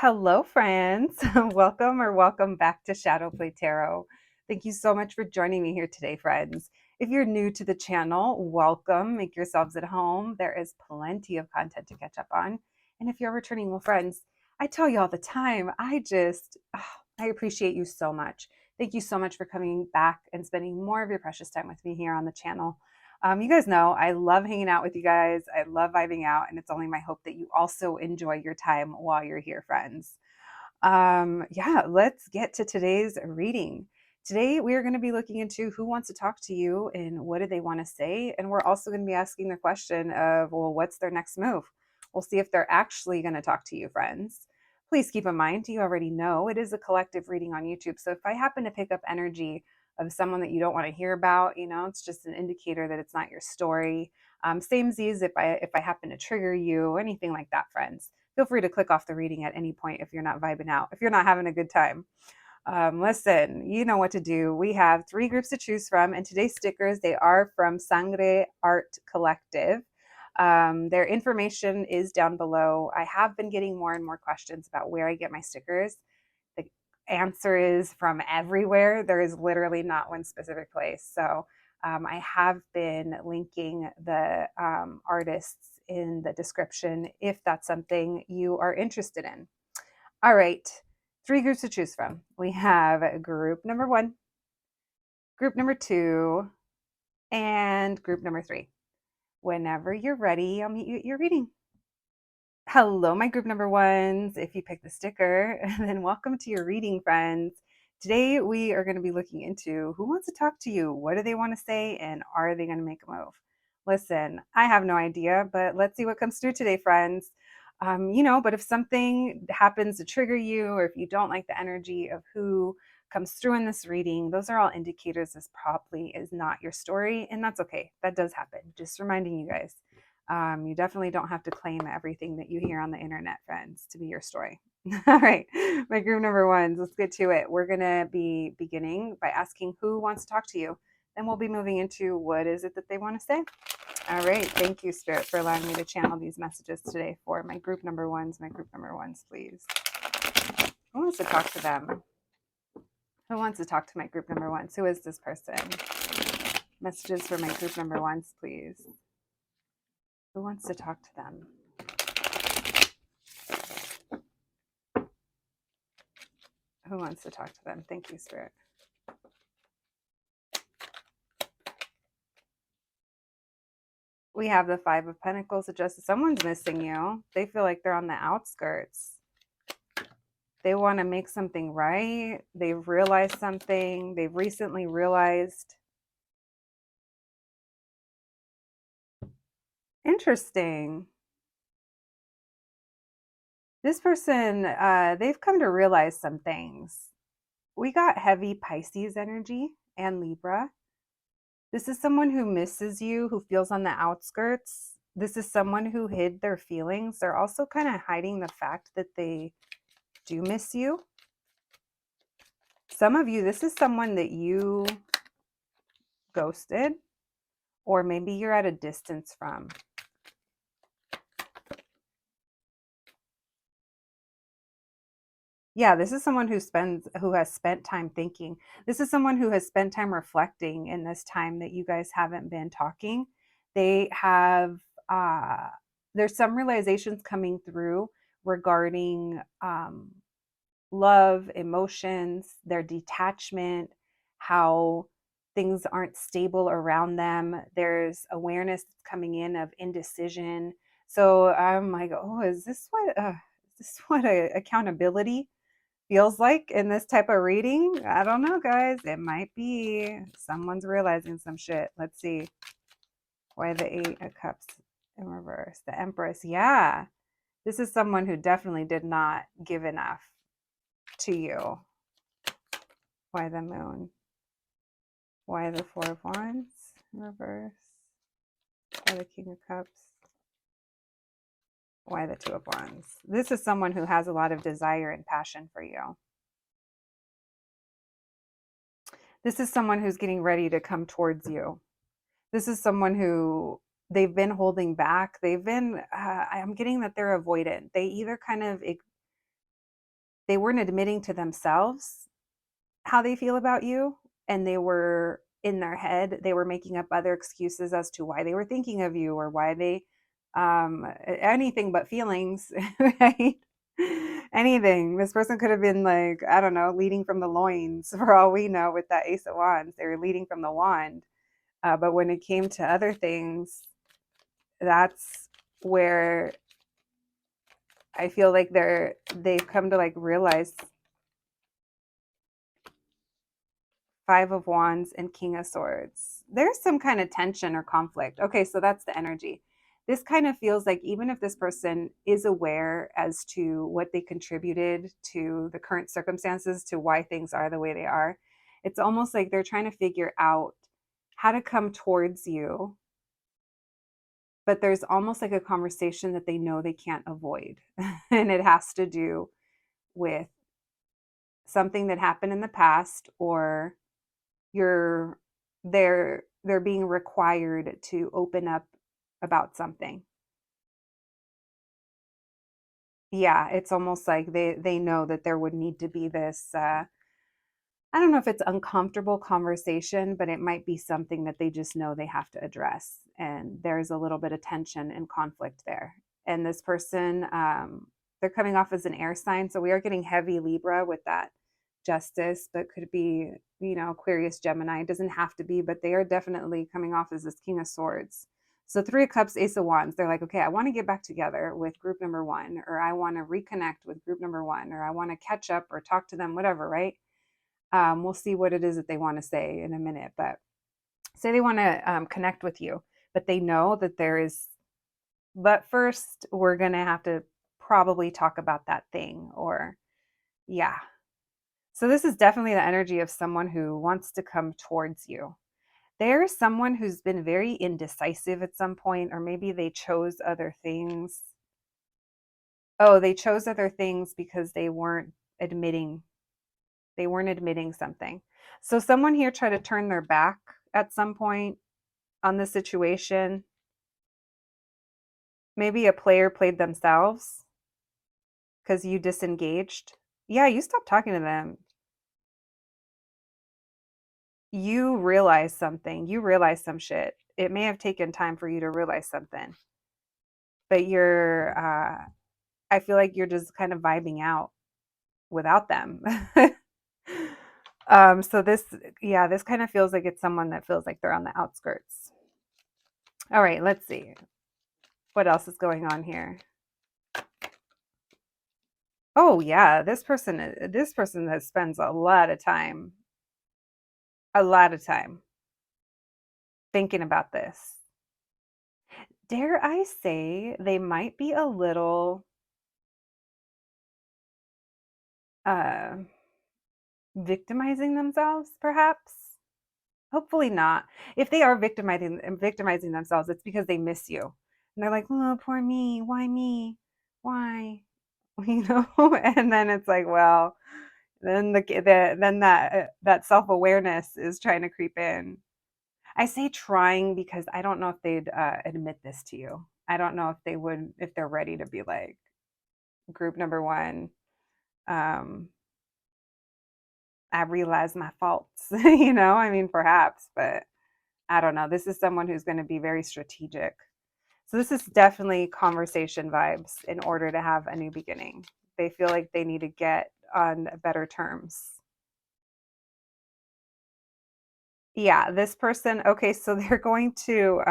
Hello, friends. Welcome back to Shadow Play Tarot. Thank you so much for joining me here today, friends. If you're new to the channel, welcome. Make yourselves at home. There is plenty of content to catch up on. And if you're returning, well, friends, I tell you all the time, I appreciate you so much. Thank you so much for coming back and spending more of your precious time with me here on the channel. You guys know I love hanging out with you guys. I love vibing out, and it's only my hope that you also enjoy your time while you're here, friends. Yeah, let's get to today's reading. Today, we are going to be looking into who wants to talk to you and what do they want to say. And we're also going to be asking the question of, well, what's their next move? We'll see if they're actually going to talk to you, friends. Please keep in mind, you already know it is a collective reading on YouTube. So if I happen to pick up energy of someone that you don't want to hear about, it's just an indicator that it's not your story. Same Z's if I happen to trigger you, anything like that, friends. Feel free to click off the reading at any point if you're not vibing out, if you're not having a good time. Listen, you know what to do. We have 3 groups to choose from, and today's stickers, they are from Sangre Art Collective. Their information is down below. I have been getting more and more questions about where I get my stickers. The answer is from everywhere. There is literally not one specific place. So I have been linking the artists in the description if that's something you are interested in. All right, 3 groups to choose from. We have group number 1, group number 2, and group number 3. Whenever you're ready, I'll meet you at your reading. Hello, my group number 1s. If you pick the sticker, then welcome to your reading, friends. Today, we are going to be looking into who wants to talk to you, what do they want to say, and are they going to make a move? Listen, I have no idea, but let's see what comes through today, friends. But if something happens to trigger you, or if you don't like the energy of who comes through in this reading, those are all indicators this probably is not your story, and that's okay. That does happen. Just reminding you guys. You definitely don't have to claim everything that you hear on the internet, friends, to be your story. All right, my group number 1s, let's get to it. We're going to be beginning by asking who wants to talk to you. Then we'll be moving into what is it that they want to say. All right, thank you, Spirit, for allowing me to channel these messages today for my group number 1s. My group number 1s, please. Who wants to talk to them? Who wants to talk to my group number 1s? Who is this person? Messages for my group number 1s, please. Who wants to talk to them? Who wants to talk to them? Thank you, Spirit. We have the 5 of Pentacles adjusted. Someone's missing you. They feel like they're on the outskirts. They want to make something right. They've realized something. They've recently realized. Interesting. This person, they've come to realize some things. We got heavy Pisces energy and Libra. This is someone who misses you, who feels on the outskirts. This is someone who hid their feelings. They're also kind of hiding the fact that they do miss you. Some of you, this is someone that you ghosted, or maybe you're at a distance from. Yeah, this is someone who has spent time thinking. This is someone who has spent time reflecting in this time that you guys haven't been talking. They have there's some realizations coming through regarding love, emotions, their detachment, how things aren't stable around them. There's awareness coming in of indecision. So I'm like, oh, is this what accountability feels like in this type of reading? I don't know, guys. It might be someone's realizing some shit. Let's see. Why the 8 of Cups in reverse? The Empress. Yeah. This is someone who definitely did not give enough to you. Why the Moon? Why the 4 of Wands in reverse? Why the King of Cups? Why the 2 of Wands? This is someone who has a lot of desire and passion for you. This is someone who's getting ready to come towards you. This is someone who they've been holding back. I'm getting that they're avoidant. They either kind of they weren't admitting to themselves how they feel about you, and they were in their head, they were making up other excuses as to why they were thinking of you, or why they anything but feelings. Right? Anything. This person could have been like, I don't know, leading from the loins for all we know. With that Ace of Wands, they were leading from the wand. But when it came to other things, that's where I feel like they've come to like realize. Five of Wands and King of Swords. There's some kind of tension or conflict. Okay, so that's the energy. This kind of feels like even if this person is aware as to what they contributed to the current circumstances, to why things are the way they are, it's almost like they're trying to figure out how to come towards you. But there's almost like a conversation that they know they can't avoid. And it has to do with something that happened in the past, or you're they're being required to open up about something. Yeah, it's almost like they know that there would need to be this I don't know if it's uncomfortable conversation, but it might be something that they just know they have to address. And there's a little bit of tension and conflict there. And this person, they're coming off as an air sign. So we are getting heavy Libra with that justice, but could be, Aquarius, Gemini. It doesn't have to be, but they are definitely coming off as this King of Swords. So Three of Cups, Ace of Wands, they're like, okay, I want to get back together with group number one, or I want to reconnect with group number one, or I want to catch up or talk to them, whatever, right? We'll see what it is that they want to say in a minute, but say they want to connect with you, but they know that there is, but first we're going to have to probably talk about that thing, or yeah. So this is definitely the energy of someone who wants to come towards you. There's someone who's been very indecisive at some point, or maybe they chose other things. Oh, they chose other things because admitting they weren't admitting something. So someone here tried to turn their back at some point on the situation. Maybe a player played themselves because you disengaged. Yeah, you stopped talking to them. You realized something. You realized some shit. It may have taken time for you to realize something, but I feel like you're just kind of vibing out without them. So this kind of feels like it's someone that feels like they're on the outskirts. All right, let's see. What else is going on here? Oh yeah, this person that spends a lot of time thinking about this. Dare I say they might be a little uh victimizing themselves, perhaps? Hopefully not. If they are victimizing themselves, it's because they miss you. And they're like, "Oh, poor me. Why me? Why?" You know? And then it's like, well, then that self-awareness is trying to creep in. I say trying because I don't know if they'd admit this to you. I don't know if they would, if they're ready to be like group number one. Um, I realize my faults, I mean, perhaps, but I don't know. This is someone who's going to be very strategic. So this is definitely conversation vibes in order to have a new beginning. They feel like they need to get on better terms. Yeah, this person, okay, so they're going to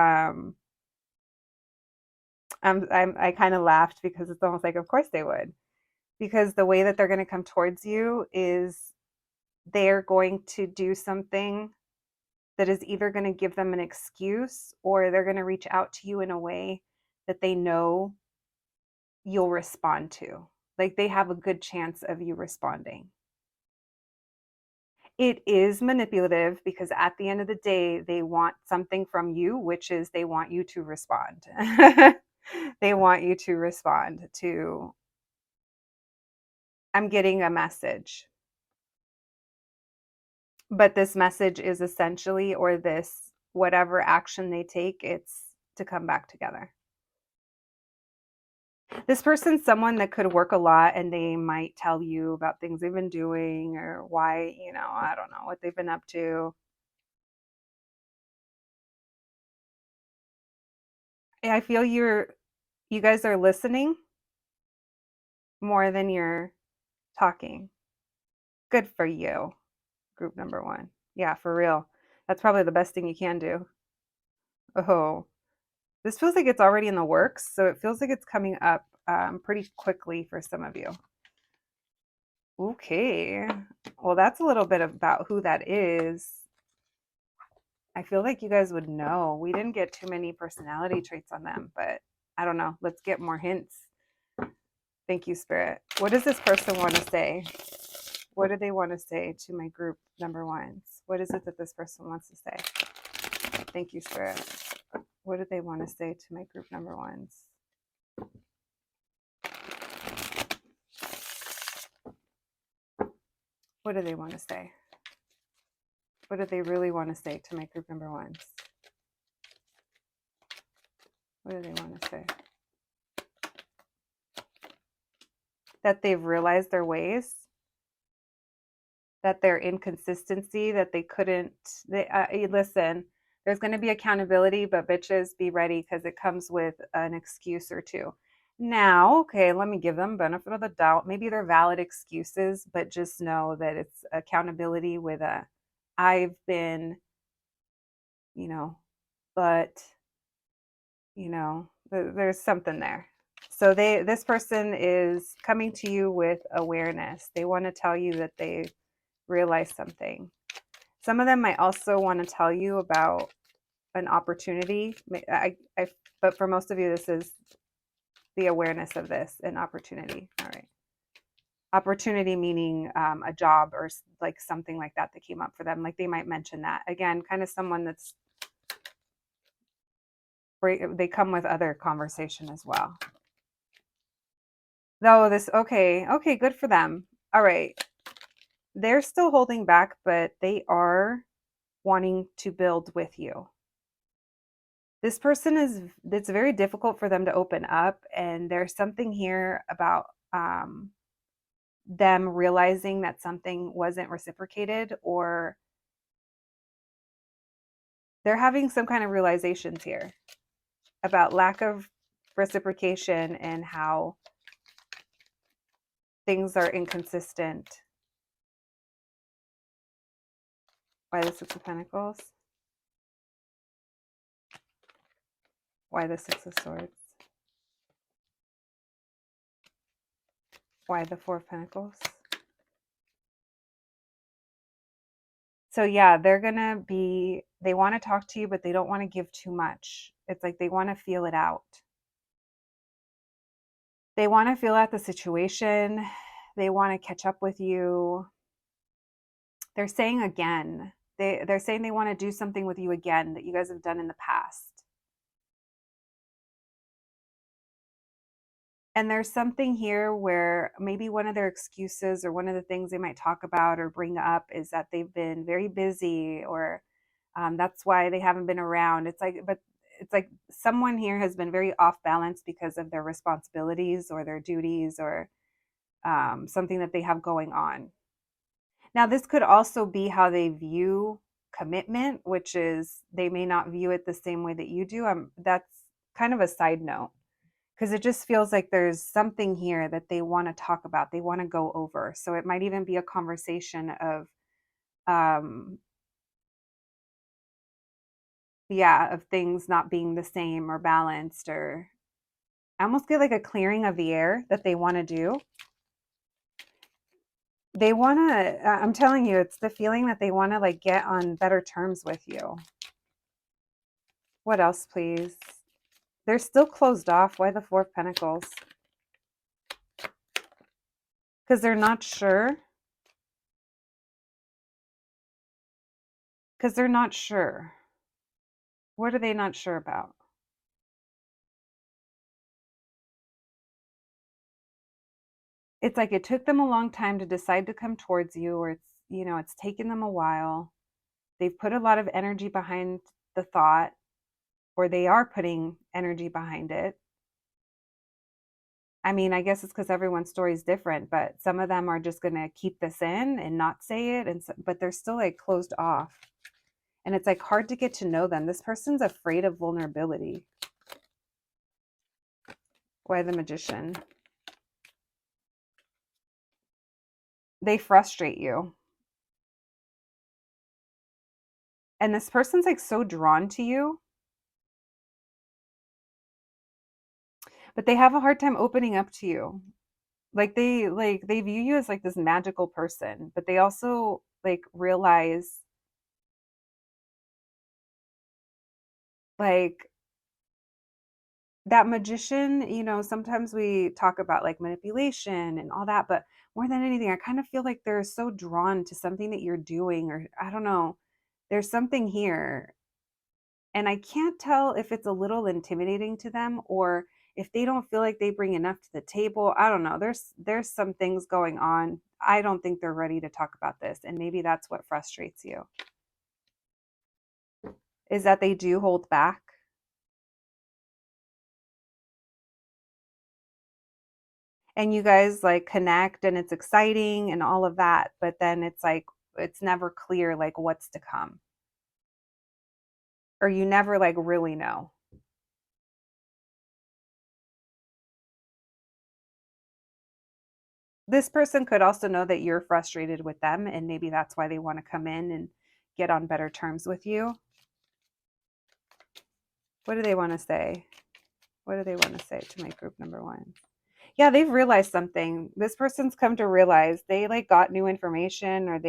I kind of laughed because it's almost like of course they would. Because the way that they're going to come towards you is they're going to do something that is either going to give them an excuse, or they're going to reach out to you in a way that they know you'll respond to. Like they have a good chance of you responding. It is manipulative because at the end of the day, they want something from you, which is they want you to respond. They want you to respond to, I'm getting a message. But this message is essentially, or this whatever action they take, it's to come back together. This person's someone that could work a lot and they might tell you about things they've been doing or why, I don't know what they've been up to. I feel you guys are listening more than you're talking. Good for you, group number one. Yeah, for real. That's probably the best thing you can do. Oh, this feels like it's already in the works, so it feels like it's coming up pretty quickly for some of you. Okay. Well, that's a little bit about who that is. I feel like you guys would know. We didn't get too many personality traits on them, but I don't know. Let's get more hints. Thank you, Spirit. What does this person want to say? What do they want to say to my group number ones? What is it that this person wants to say? Thank you, Spirit. What do they want to say to my group number ones? What do they want to say? What do they really want to say to my group number ones? What do they want to say? That they've realized their ways, that their inconsistency, that they couldn't, listen, there's going to be accountability, but bitches, be ready because it comes with an excuse or two. Now, okay, let me give them benefit of the doubt. Maybe they're valid excuses, but just know that it's accountability with I've been, you know, but, there's something there. So this person is coming to you with awareness. They want to tell you that they realize something. Some of them might also want to tell you about an opportunity. But for most of you, this is the awareness of this, an opportunity. All right. Opportunity meaning a job or like something like that came up for them. Like they might mention that. Again, kind of someone that's, they come with other conversation as well. No, okay, good for them. All right. They're still holding back, but they are wanting to build with you. This person it's very difficult for them to open up, and there's something here about them realizing that something wasn't reciprocated, or they're having some kind of realizations here about lack of reciprocation and how things are inconsistent. Why the Six of Pentacles? Why the Six of Swords? Why the Four of Pentacles? So yeah, they want to talk to you, but they don't want to give too much. It's like they want to feel it out. They want to feel out the situation. They want to catch up with you. They're saying again. They're saying they want to do something with you again that you guys have done in the past. And there's something here where maybe one of their excuses or one of the things they might talk about or bring up is that they've been very busy, or that's why they haven't been around. It's like someone here has been very off balance because of their responsibilities or their duties, or something that they have going on. Now, this could also be how they view commitment, which is they may not view it the same way that you do. That's kind of a side note, because it just feels like there's something here that they want to talk about, they want to go over. So it might even be a conversation of, of things not being the same or balanced, or I almost get like a clearing of the air that they want to do. They want to, I'm telling you, it's the feeling that they want to like get on better terms with you. What else, please? They're still closed off. Why the Four of Pentacles? Because they're not sure. Because they're not sure. What are they not sure about? It's like it took them a long time to decide to come towards you, or it's taken them a while. They've put a lot of energy behind the thought, or they are putting energy behind it. I mean, I guess it's because everyone's story is different, but some of them are just going to keep this in and not say it. And so, but they're still like closed off. And it's like hard to get to know them. This person's afraid of vulnerability. Why the magician? They frustrate you. And this person's like so drawn to you, but they have a hard time opening up to you. Like they view you as like this magical person, but they also like realize like that magician, sometimes we talk about like manipulation and all that, but more than anything, I kind of feel like they're so drawn to something that you're doing, or I don't know. There's something here. And I can't tell if it's a little intimidating to them or if they don't feel like they bring enough to the table. I don't know. There's some things going on. I don't think they're ready to talk about this. And maybe that's what frustrates you. Is that they do hold back. And you guys like connect and it's exciting and all of that, but then it's like it's never clear like what's to come. Or you never like really know. This person could also know that you're frustrated with them and maybe that's why they want to come in and get on better terms with you. What do they want to say? What do they want to say to my group number one? Yeah, they've realized something. This person's come to realize they like got new information, or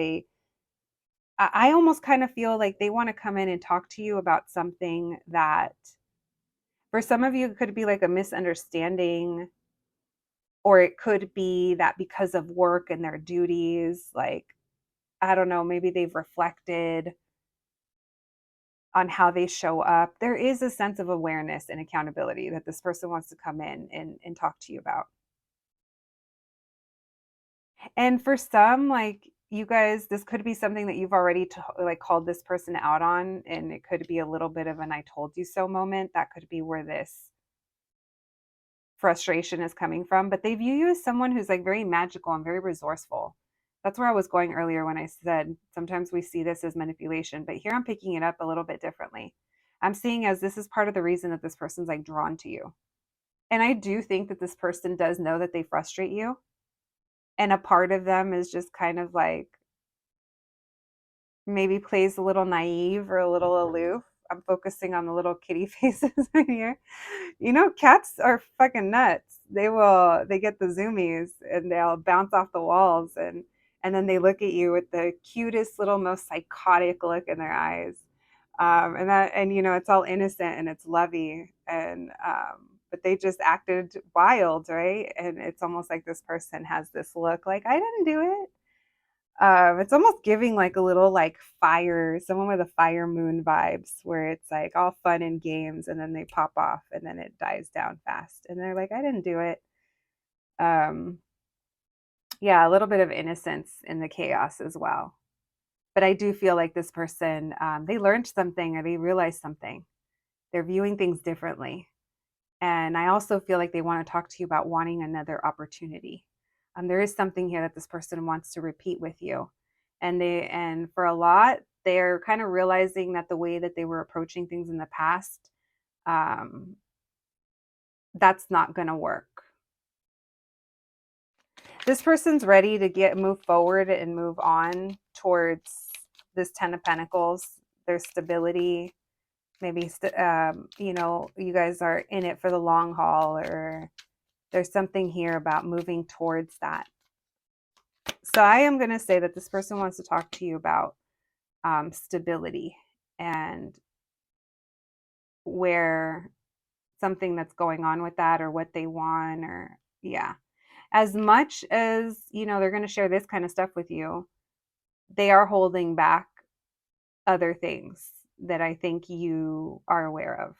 I almost kind of feel like they want to come in and talk to you about something that for some of you it could be like a misunderstanding, or it could be that because of work and their duties, like, I don't know, maybe they've reflected on how they show up. There is a sense of awareness and accountability that this person wants to come in and talk to you about. And for some, like you guys, this could be something that you've already like called this person out on, and it could be a little bit of an "I told you so" moment. That could be where this frustration is coming from. But they view you as someone who's like very magical and very resourceful. That's where I was going earlier when I said sometimes we see this as manipulation, but here I'm picking it up a little bit differently. I'm seeing as this is part of the reason that this person's like drawn to you. And I do think that this person does know that they frustrate you. And a part of them is just kind of like maybe plays a little naive or a little aloof. I'm focusing on the little kitty faces right here. Cats are fucking nuts. They get the zoomies and they'll bounce off the walls, and then they look at you with the cutest little most psychotic look in their eyes. And it's all innocent and it's lovey, and but they just acted wild, right? And it's almost like this person has this look like I didn't do it. It's almost giving like a little like fire, someone with a fire moon vibes, where it's like all fun and games, and then they pop off, and then it dies down fast, and they're like, "I didn't do it." Um, yeah, a little bit of innocence in the chaos as well. But I do feel like this person, they learned something or they realized something. They're viewing things differently. And I also feel like they want to talk to you about wanting another opportunity. There is something here that this person wants to repeat with you. And for a lot, they're kind of realizing that the way that they were approaching things in the past, um, that's not going to work. This person's ready to move forward and move on towards this 10 of Pentacles, their stability. Maybe, you guys are in it for the long haul, or there's something here about moving towards that. So I am going to say that this person wants to talk to you about stability and where something that's going on with that, or what they want, or yeah. As much as, they're going to share this kind of stuff with you, they are holding back other things that I think you are aware of.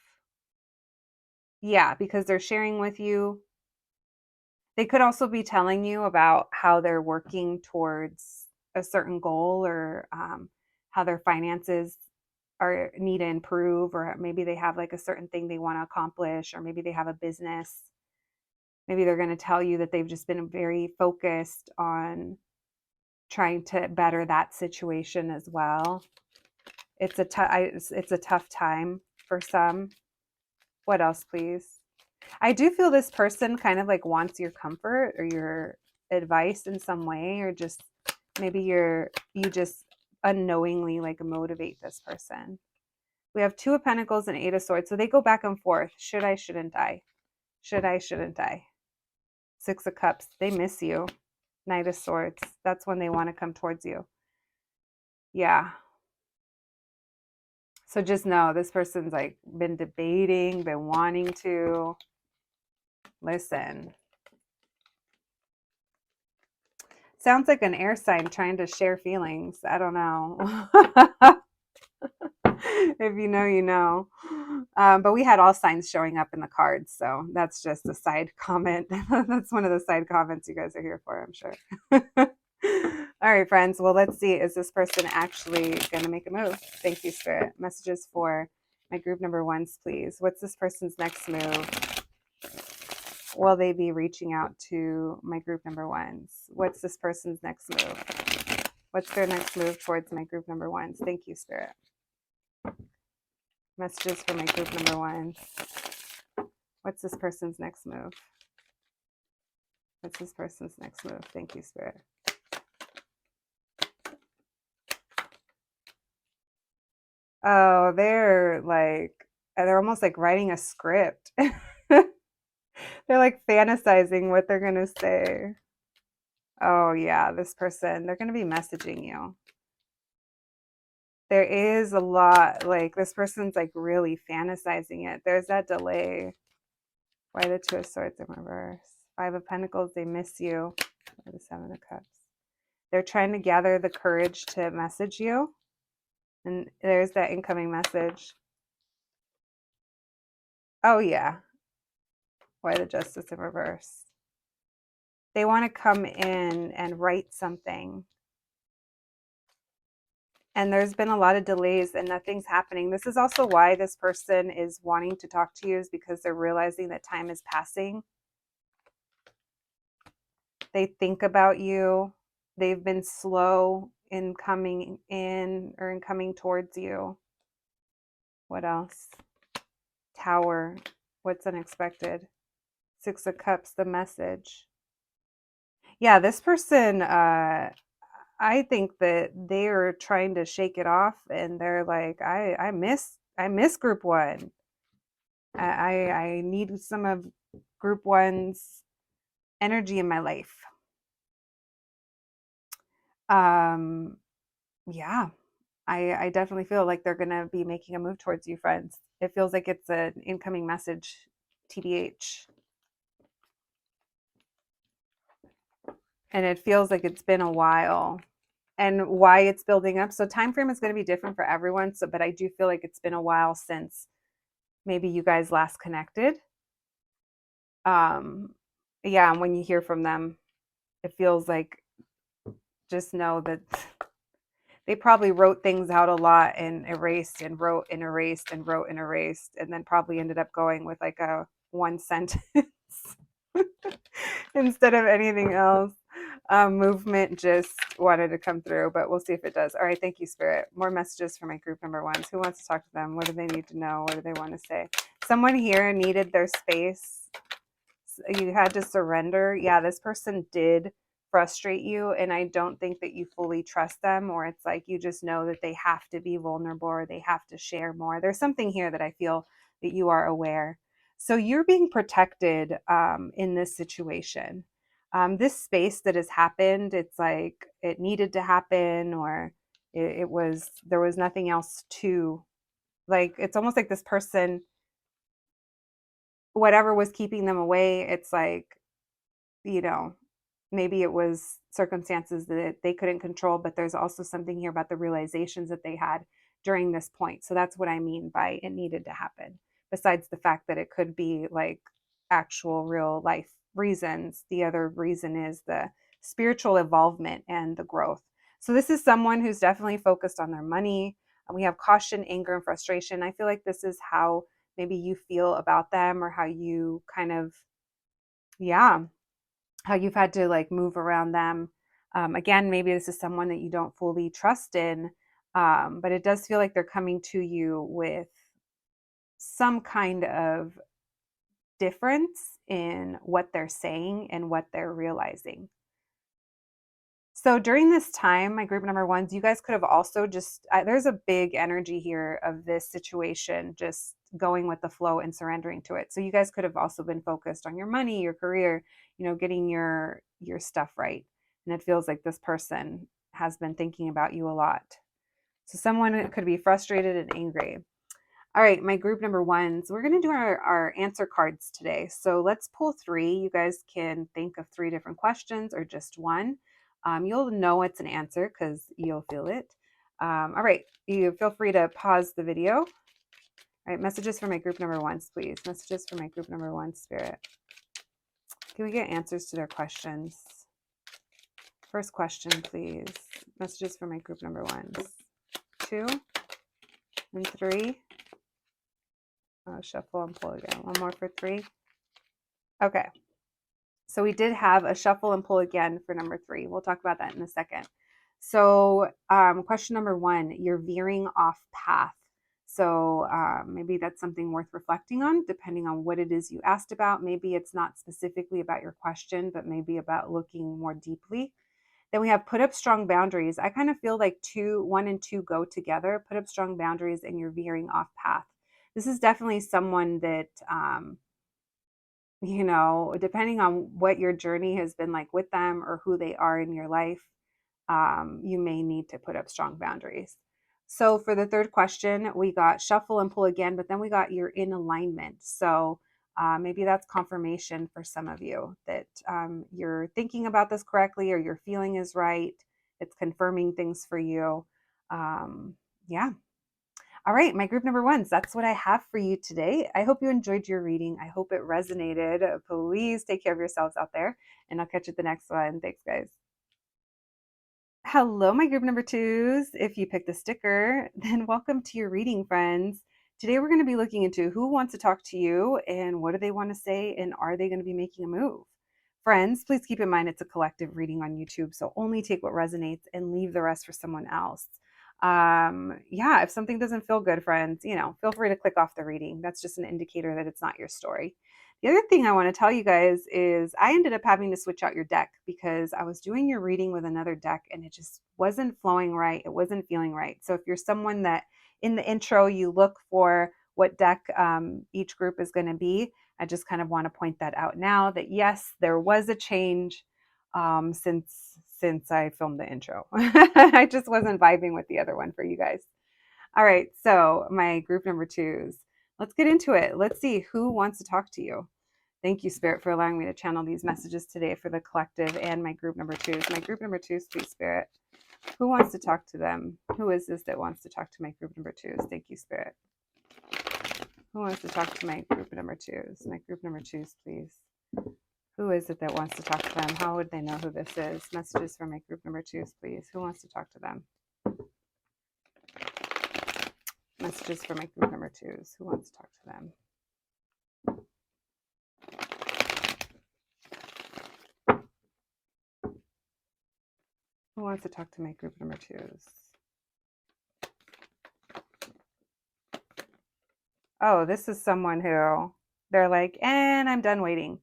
Yeah, because they're sharing with you. They could also be telling you about how they're working towards a certain goal, or how their finances need to improve, or maybe they have like a certain thing they want to accomplish, or maybe they have a business. Maybe they're going to tell you that they've just been very focused on trying to better that situation as well. It's a tough time for some. What else, please? I do feel this person kind of like wants your comfort or your advice in some way, or just maybe you just unknowingly like motivate this person. We have Two of Pentacles and Eight of Swords. So they go back and forth. Should I, shouldn't I? Should I, shouldn't I? Six of Cups. They miss you. Knight of Swords. That's when they want to come towards you. Yeah. So just know this person's like been debating, been wanting to. Listen. Sounds like an air sign trying to share feelings. I don't know. If you know, you know. But we had all signs showing up in the cards. So that's just a side comment. That's one of the side comments you guys are here for, I'm sure. All right, friends. Well, let's see. Is this person actually going to make a move? Thank you, Spirit. Messages for my group number ones, please. What's this person's next move? Will they be reaching out to my group number ones? What's this person's next move? What's their next move towards my group number ones? Thank you, Spirit. Messages for my group number ones. What's this person's next move? What's this person's next move? Thank you, Spirit. Oh, they're almost like writing a script. They're like fantasizing what they're going to say. Oh, yeah, this person, they're going to be messaging you. There is a lot, like this person's like really fantasizing it. There's that delay. Why the Two of Swords in reverse? Five of Pentacles, they miss you. The Seven of Cups. They're trying to gather the courage to message you. And there's that incoming message. Oh, yeah. Why the Justice in reverse? They want to come in and write something. And there's been a lot of delays and nothing's happening. This is also why this person is wanting to talk to you, is because they're realizing that time is passing. They think about you. They've been slow in coming in or in coming towards you. What else? Tower. What's unexpected? Six of Cups, the message. Yeah, this person, I think that they are trying to shake it off, and they're like, I miss group one. I need some of group one's energy in my life. Yeah, I definitely feel like they're gonna be making a move towards you, friends. It feels like it's an incoming message, TBH. And it feels like it's been a while. And why it's building up. So time frame is going to be different for everyone. So, but I do feel like it's been a while since maybe you guys last connected. Yeah, and when you hear from them, it feels like, just know that they probably wrote things out a lot and erased and wrote and erased and wrote and erased, and then probably ended up going with like a one sentence instead of anything else. Movement just wanted to come through, but we'll see if it does. All right, thank you, Spirit. More messages for my group number ones. Who wants to talk to them? What do they need to know? What do they want to say? Someone here needed their space. You had to surrender. Yeah, this person did frustrate you, and I don't think that you fully trust them, or it's like you just know that they have to be vulnerable or they have to share more. There's something here that I feel that you are aware. So you're being protected in this situation. This space that has happened, it's like it needed to happen, or there was nothing else to, like, it's almost like this person, whatever was keeping them away, it's like, you know, maybe it was circumstances that they couldn't control, but there's also something here about the realizations that they had during this point. So that's what I mean by it needed to happen. Besides the fact that it could be like actual real life reasons, the other reason is the spiritual involvement and the growth. So this is someone who's definitely focused on their money. We have caution, anger, and frustration. I feel like this is how maybe you feel about them, or how you kind of, Yeah. How you've had to like move around them. Again, maybe this is someone that you don't fully trust in, but it does feel like they're coming to you with some kind of difference in what they're saying and what they're realizing. So during this time, my group number ones, you guys could have also just, there's a big energy here of this situation, just going with the flow and surrendering to it. So you guys could have also been focused on your money, your career, getting your stuff right. And it feels like this person has been thinking about you a lot. So someone could be frustrated and angry. All right, my group number ones, we're going to do our answer cards today. So let's pull three. You guys can think of three different questions or just one. You'll know it's an answer because you'll feel it. All right, you feel free to pause the video. All right, messages for my group number ones, please. Messages for my group number one, Spirit. Can we get answers to their questions? First question, please. Messages for my group number ones. 2 and 3. Shuffle and pull again. One more for 3. Okay. So we did have a shuffle and pull again for number 3. We'll talk about that in a second. So question number 1, you're veering off path. So maybe that's something worth reflecting on, depending on what it is you asked about. Maybe it's not specifically about your question, but maybe about looking more deeply. Then we have put up strong boundaries. I kind of feel like 1 and 2 go together. Put up strong boundaries and you're veering off path. This is definitely someone that depending on what your journey has been like with them or who they are in your life, you may need to put up strong boundaries. So for the third question, we got shuffle and pull again, but then we got you're in alignment. So maybe that's confirmation for some of you that you're thinking about this correctly or your feeling is right. It's confirming things for you. Yeah. All right, my group number ones, that's what I have for you today. I hope you enjoyed your reading. I hope it resonated. Please take care of yourselves out there, and I'll catch you at the next one. Thanks, guys. Hello, my group number twos. If you picked the sticker, then welcome to your reading, friends. Today we're going to be looking into who wants to talk to you and what do they want to say and are they going to be making a move? Friends, please keep in mind it's a collective reading on YouTube, so only take what resonates and leave the rest for someone else. Yeah, if something doesn't feel good, friends, feel free to click off the reading. That's just an indicator that it's not your story. The other thing I want to tell you guys is I ended up having to switch out your deck because I was doing your reading with another deck and it just wasn't flowing right. It wasn't feeling right. So if you're someone that in the intro you look for what deck each group is going to be, I just kind of want to point that out now that yes, there was a change since I filmed the intro. I just wasn't vibing with the other one for you guys. All right, so my group number twos. Let's get into it. Let's see who wants to talk to you. Thank you, Spirit, for allowing me to channel these messages today for the collective and my group number twos. My group number twos, please, Spirit. Who wants to talk to them? Who is this that wants to talk to my group number twos? Thank you, Spirit. Who wants to talk to my group number twos? My group number twos, please. Who is it that wants to talk to them? How would they know who this is? Messages for my group number twos, please. Who wants to talk to them? Messages for my group number twos. Who wants to talk to them? Who wants to talk to my group number twos? Oh, this is someone who they're like, and I'm done waiting.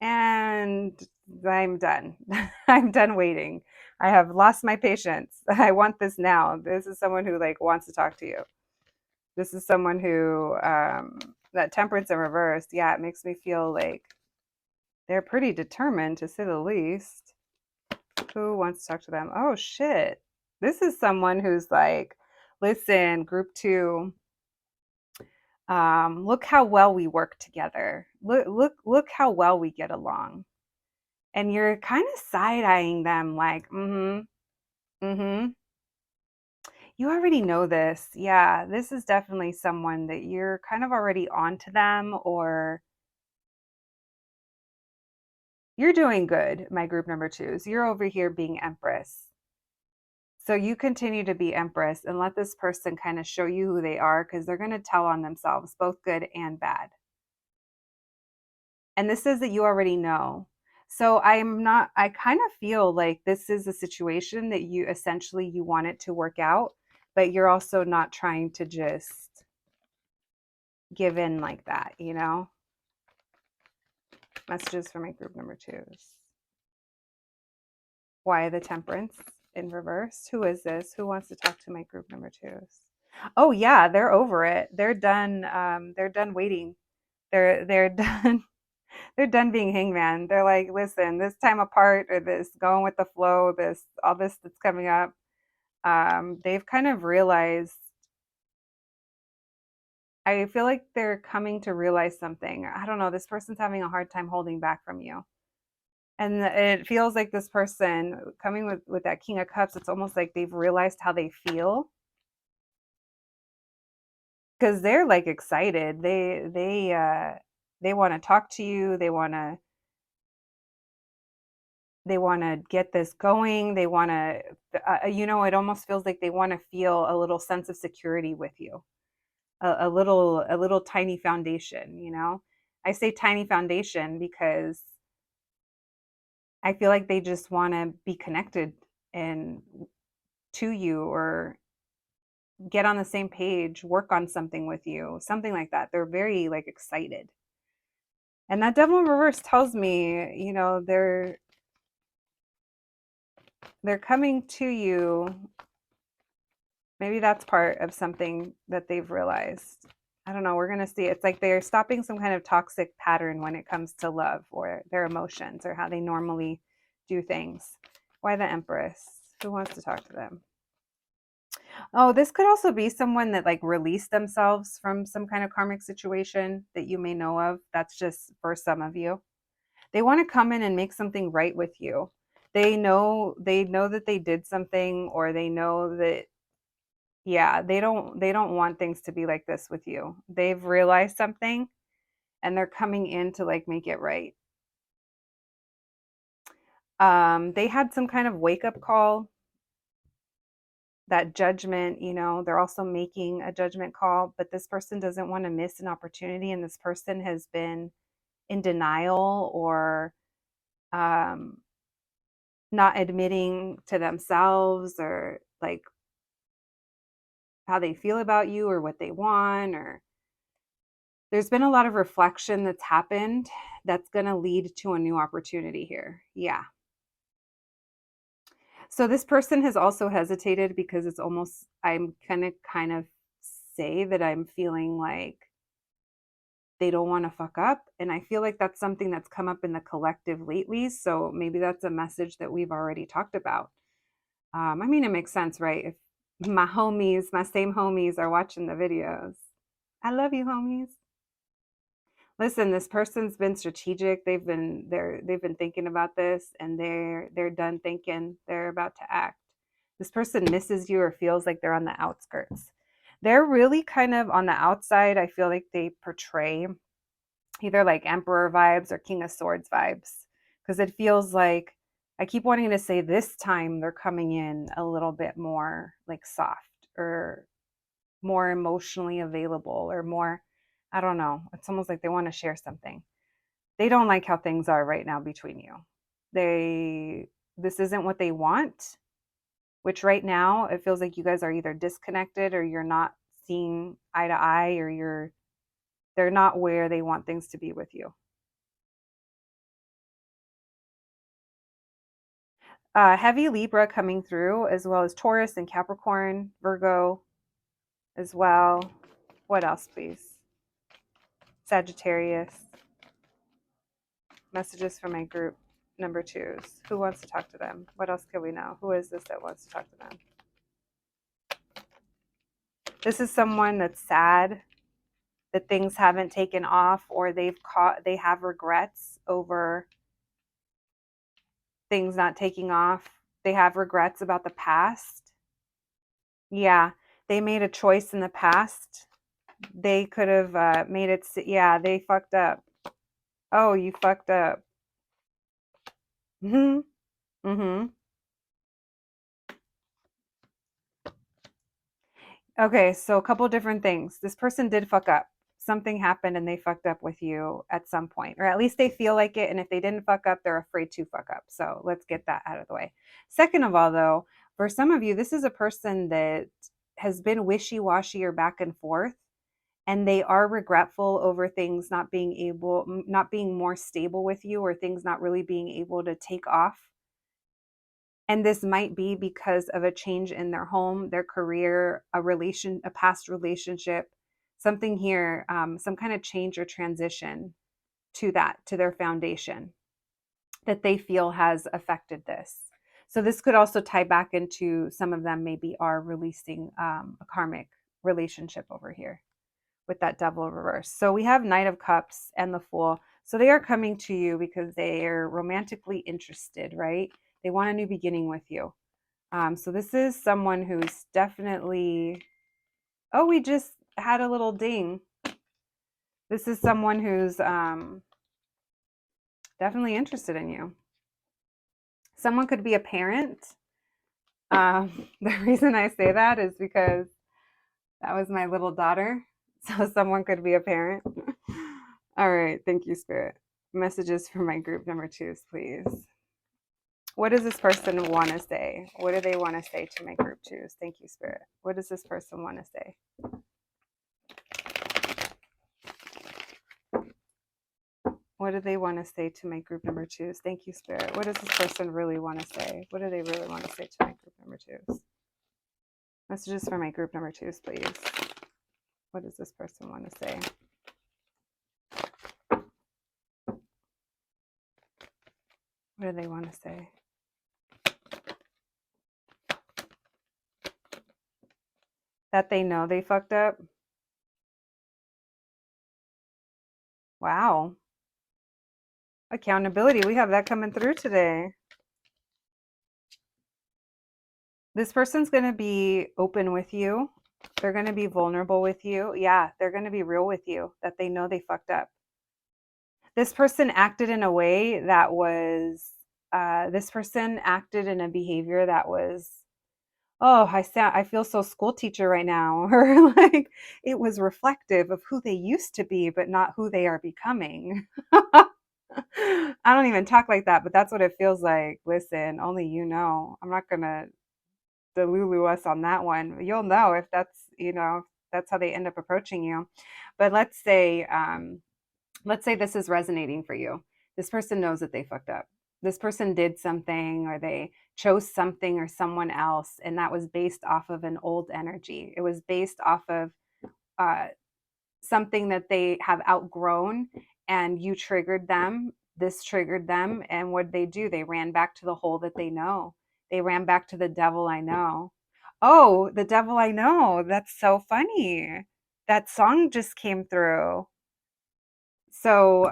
And I'm done. I'm done waiting. I have lost my patience. I want this now. This is someone who like wants to talk to you. This is someone who that temperance in reverse. Yeah, it makes me feel like they're pretty determined to say the least. Who wants to talk to them? Oh shit. This is someone who's like, listen, group 2, look how well we work together. Look how well we get along. And you're kind of side-eyeing them like, mm-hmm. You already know this. Yeah, this is definitely someone that you're kind of already on to them or you're doing good, my group number twos. You're over here being Empress. So you continue to be Empress and let this person kind of show you who they are because they're going to tell on themselves, both good and bad. And this is that you already know. So I kind of feel like this is a situation that you essentially you want it to work out, but you're also not trying to just give in like that, you know? Messages for my group number twos. Why the temperance in reverse? Who is this? Who wants to talk to my group number twos? Oh yeah, they're over it. They're done. They're done waiting. They're done. They're done being hangman. They're like, listen, this time apart or this going with the flow, this all this that's coming up. They've kind of realized. I feel like they're coming to realize something. I don't know. This person's having a hard time holding back from you. And it feels like this person coming with that King of Cups, it's almost like they've realized how they feel because they're like excited. They want to talk to you. They want to get this going. They want to it almost feels like they want to feel a little sense of security with you. A little tiny foundation, you know. I say tiny foundation because I feel like they just want to be connected and to you or get on the same page, work on something with you, something like that. They're very like excited. And that devil in reverse tells me, they're coming to you. Maybe that's part of something that they've realized. I don't know. We're going to see. It's like they're stopping some kind of toxic pattern when it comes to love or their emotions or how they normally do things. Why the Empress? Who wants to talk to them? Oh, this could also be someone that like released themselves from some kind of karmic situation that you may know of. That's just for some of you. They want to come in and make something right with you. They know that they did something or they know that yeah, they don't want things to be like this with you. They've realized something and they're coming in to like make it right. They had some kind of wake up call, that judgment, they're also making a judgment call, but this person doesn't want to miss an opportunity. And this person has been in denial or um, not admitting to themselves or like how they feel about you or what they want. Or there's been a lot of reflection that's happened that's going to lead to a new opportunity here. Yeah. So this person has also hesitated because it's almost, I'm going to kind of say that I'm feeling like they don't want to fuck up. And I feel like that's something that's come up in the collective lately. So maybe that's a message that we've already talked about. I mean, it makes sense, right? If my homies, my same homies are watching the videos. I love you, homies. Listen, this person's been strategic. They've been thinking about this and they're done thinking. They're about to act. This person misses you or feels like they're on the outskirts. They're really kind of on the outside. I feel like they portray either like Emperor vibes or King of Swords vibes because it feels like I keep wanting to say this time they're coming in a little bit more like soft or more emotionally available or more, I don't know. It's almost like they want to share something. They don't like how things are right now between you. This isn't what they want, which right now it feels like you guys are either disconnected or you're not seeing eye to eye or they're not where they want things to be with you. Heavy Libra coming through, as well as Taurus and Capricorn, Virgo as well. What else, please? Sagittarius. Messages from my group number twos. Who wants to talk to them? What else can we know? Who is this that wants to talk to them? This is someone that's sad that things haven't taken off or they have regrets over things not taking off. They have regrets about the past. Yeah, they made a choice in the past. They could have made it. Yeah, they fucked up. Oh, you fucked up. Hmm. Hmm. Okay, so a couple different things. This person did fuck up. something happened and they fucked up with you at some point, or at least they feel like it. And if they didn't fuck up, they're afraid to fuck up. So let's get that out of the way. Second of all, though, for some of you, this is a person that has been wishy-washy or back and forth, and they are regretful over things not being more stable with you, or things not really being able to take off. And this might be because of a change in their home, their career, a past relationship, something here, some kind of change or transition to their foundation that they feel has affected this. So this could also tie back into some of them maybe are releasing a karmic relationship over here with that devil reverse. So we have Knight of Cups and the Fool. So they are coming to you because they are romantically interested, right? They want a new beginning with you. So this is someone who's definitely, oh, we just had a little ding. This is someone who's definitely interested in you. Someone could be a parent. The reason I say that is because that was my little daughter. So someone could be a parent. All right. Thank you, Spirit. Messages for my group number 2s, please. What does this person want to say? What do they want to say to my group 2s? Thank you, Spirit. What does this person want to say? What do they want to say to my group number 2s? Thank you, Spirit. What does this person really want to say? What do they really want to say to my group number 2s? Messages for my group number 2s, please. What does this person want to say? What do they want to say? That they know they fucked up? Wow. Accountability. We have that coming through today. This person's going to be open with you. They're going to be vulnerable with you. Yeah, they're going to be real with you, that they know they fucked up. This person acted in a way that was, this person acted in a behavior that was, oh, I feel so school teacher right now. Or like it was reflective of who they used to be, but not who they are becoming. I don't even talk like that, but that's what it feels like. Listen, only you know. I'm not going to delulu us on that one. You'll know if that's, that's how they end up approaching you. But let's say this is resonating for you. This person knows that they fucked up. This person did something, or they chose something or someone else, and that was based off of an old energy. It was based off of uh, something that they have outgrown, and you triggered them. This triggered them, and what did they do? They ran back to the hole that they know. They ran back to the devil I know. Oh, the devil I know. That's so funny. That song just came through. So,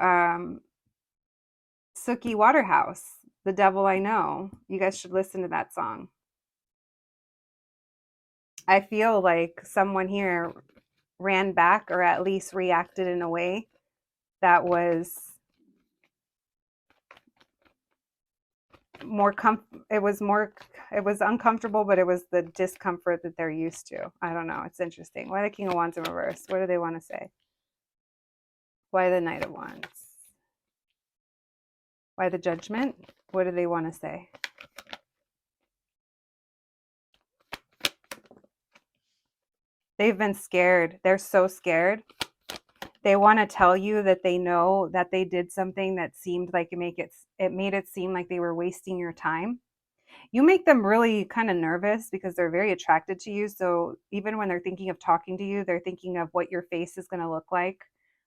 Sookie Waterhouse, The Devil I Know. You guys should listen to that song. I feel like someone here ran back, or at least reacted in a way that was it was uncomfortable, but it was the discomfort that they're used to. I don't know. It's interesting. Why the King of Wands in reverse? What do they want to say? Why the Knight of Wands? Why the Judgment? What do they want to say? They've been scared. They're so scared. They want to tell you that they know that they did something that seemed like it made it seem like they were wasting your time. You make them really kind of nervous because they're very attracted to you. So even when they're thinking of talking to you, they're thinking of what your face is going to look like.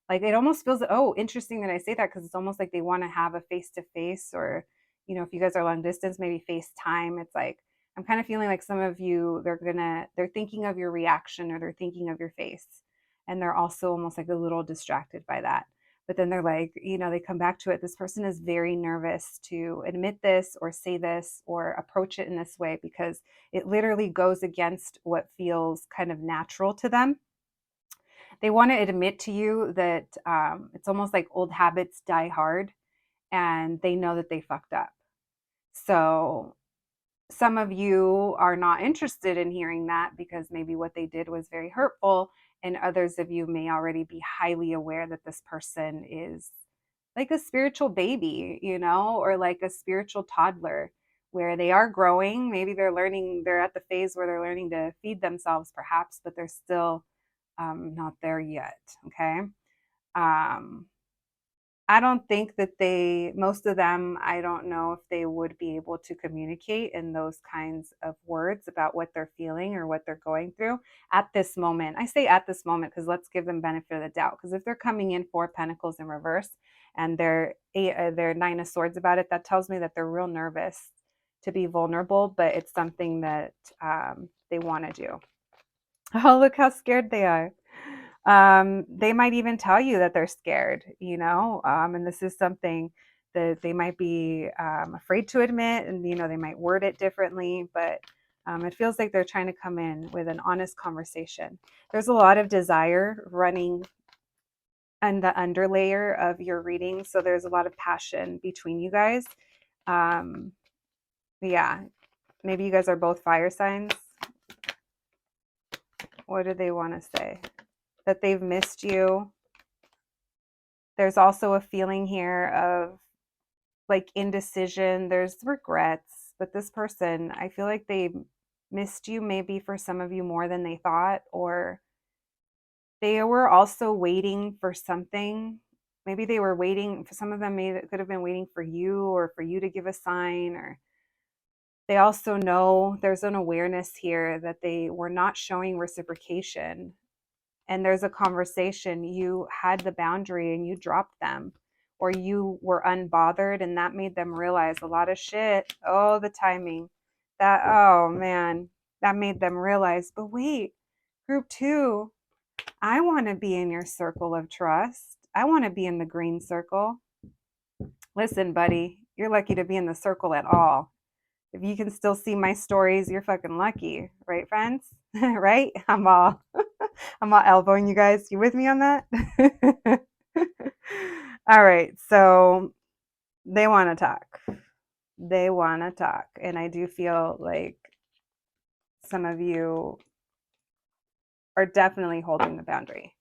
Like it almost feels, oh, interesting that I say that, because it's almost like they want to have a face to face, or, if you guys are long distance, maybe FaceTime. It's like, I'm kind of feeling like some of you, they're thinking of your reaction, or they're thinking of your face. And they're also almost like a little distracted by that. But then they're like, they come back to it. This person is very nervous to admit this, or say this, or approach it in this way, because it literally goes against what feels kind of natural to them. They want to admit to you that it's almost like old habits die hard, and they know that they fucked up. So some of you are not interested in hearing that, because maybe what they did was very hurtful, And others of you may already be highly aware that this person is like a spiritual baby, or like a spiritual toddler where they are growing. Maybe they're learning, they're at the phase where they're learning to feed themselves, perhaps, but they're still not there yet. Okay. Um, I don't think that most of them, I don't know if they would be able to communicate in those kinds of words about what they're feeling or what they're going through at this moment. I say at this moment because let's give them benefit of the doubt. Because if they're coming in Four Pentacles in reverse and they're Nine of Swords about it, that tells me that they're real nervous to be vulnerable, but it's something that they want to do. Oh, look how scared they are. They might even tell you that they're scared, and this is something that they might be afraid to admit, and, they might word it differently, but it feels like they're trying to come in with an honest conversation. There's a lot of desire running on the underlayer of your reading, so there's a lot of passion between you guys. Yeah, maybe you guys are both fire signs. What do they want to say? That they've missed you. There's also a feeling here of like indecision. There's regrets, but this person, I feel like they missed you maybe for some of you more than they thought, or they were also waiting for something. Maybe they were waiting for some of them, maybe it could have been waiting for you or for you to give a sign, or they also know there's an awareness here that they were not showing reciprocation. And there's a conversation, you had the boundary and you dropped them, or you were unbothered and that made them realize a lot of shit. Oh, the timing. Oh man, that made them realize, but wait, group 2, I want to be in your circle of trust. I want to be in the green circle. Listen, buddy, you're lucky to be in the circle at all. If you can still see my stories, you're fucking lucky, right, friends? Right? I'm all elbowing you guys. You with me on that? All right. So they want to talk. They want to talk. And I do feel like some of you are definitely holding the boundary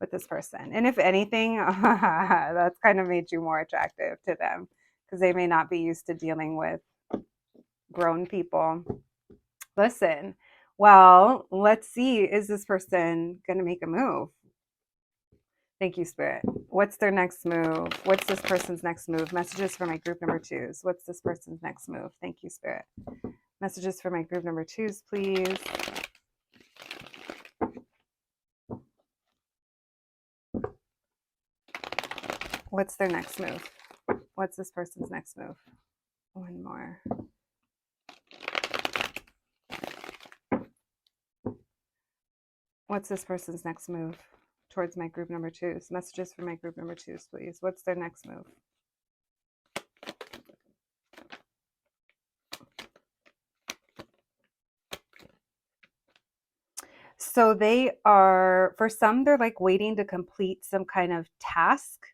with this person. And if anything, that's kind of made you more attractive to them because they may not be used to dealing with grown people. Listen, well, let's see. Is this person going to make a move? Thank you, Spirit. What's their next move? What's this person's next move? Messages for my group number 2s. What's this person's next move? Thank you, Spirit. Messages for my group number 2s, please. What's their next move? What's this person's next move? One more. What's this person's next move towards my group number 2s? Messages for my group number 2s, please. What's their next move? So they are, for some, they're like waiting to complete some kind of task,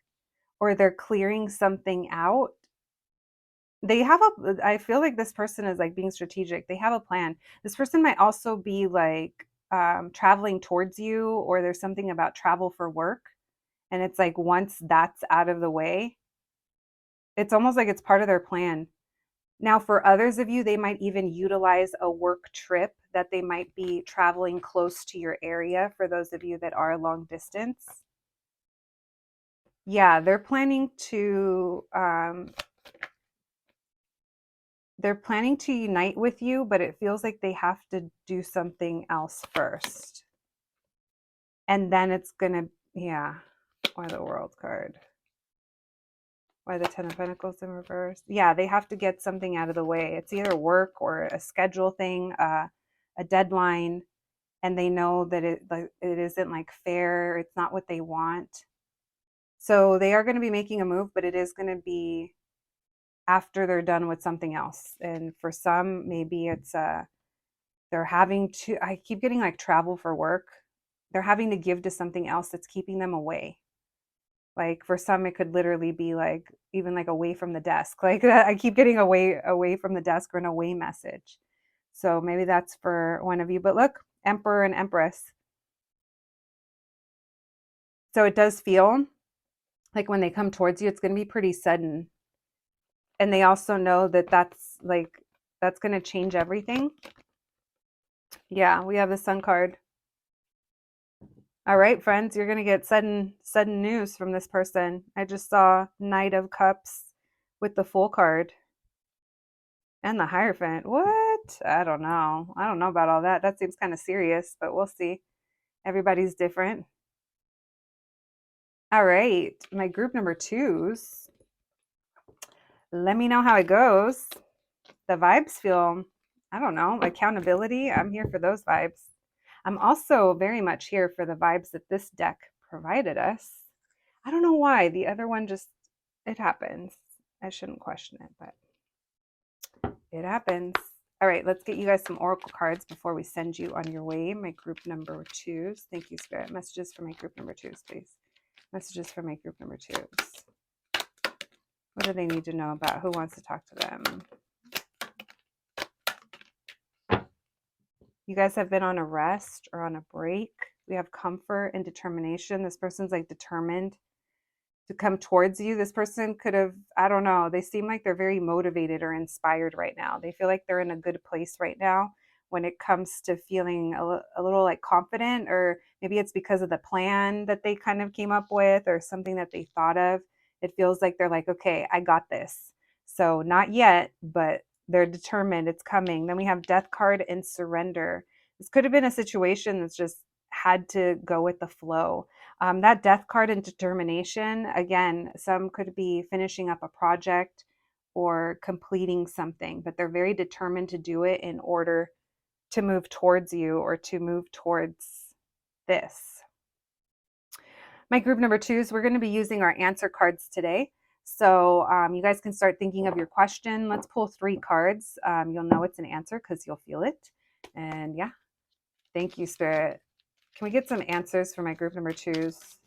or they're clearing something out. I feel like this person is like being strategic. They have a plan. This person might also be like traveling towards you, or there's something about travel for work. And it's like once that's out of the way, it's almost like it's part of their plan. Now, for others of you, they might even utilize a work trip that they might be traveling close to your area for those of you that are long distance. Yeah, they're planning to unite with you, but it feels like they have to do something else first. And then it's going to, yeah, why the World card? Why the Ten of Pentacles in reverse? Yeah, they have to get something out of the way. It's either work or a schedule thing, a deadline, and they know that it isn't like fair. It's not what they want. So they are going to be making a move, but it is going to be after they're done with something else. And for some, maybe it's they're having to, I keep getting like travel for work. They're having to give to something else that's keeping them away. Like for some, it could literally be like even like away from the desk. Like I keep getting away from the desk or an away message. So maybe that's for one of you. But look, Emperor and Empress. So it does feel like when they come towards you, it's going to be pretty sudden. And they also know that that's going to change everything. Yeah, we have the Sun card. All right, friends, you're going to get sudden news from this person. I just saw Knight of Cups with the Fool card and the Hierophant. What? I don't know. I don't know about all that. That seems kind of serious, but we'll see. Everybody's different. All right, my group number twos. Let me know how it goes. The vibes feel, I don't know, accountability. I'm here for those vibes. I'm also very much here for the vibes that this deck provided us. I don't know why. The other one just, it happens. I shouldn't question it, but it happens. All right, let's get you guys some oracle cards before we send you on your way. My group number twos. Thank you, Spirit. Messages for my group number twos, please. Messages for my group number twos. What do they need to know about? Who wants to talk to them? You guys have been on a rest or on a break. We have comfort and determination. This person's like determined to come towards you. This person could have, I don't know, they seem like they're very motivated or inspired right now. They feel like they're in a good place right now when it comes to feeling a little like confident, or maybe it's because of the plan that they kind of came up with or something that they thought of. It feels like they're like, okay, I got this. So not yet, but they're determined, it's coming. Then we have Death card and Surrender. This could have been a situation that's just had to go with the flow. That Death card and determination, again, some could be finishing up a project or completing something, but they're very determined to do it in order to move towards you or to move towards this. My group number twos, we're going to be using our answer cards today. So you guys can start thinking of your question. Let's pull 3 cards. You'll know it's an answer because you'll feel it. And yeah, thank you, Spirit. Can we get some answers for my group number twos?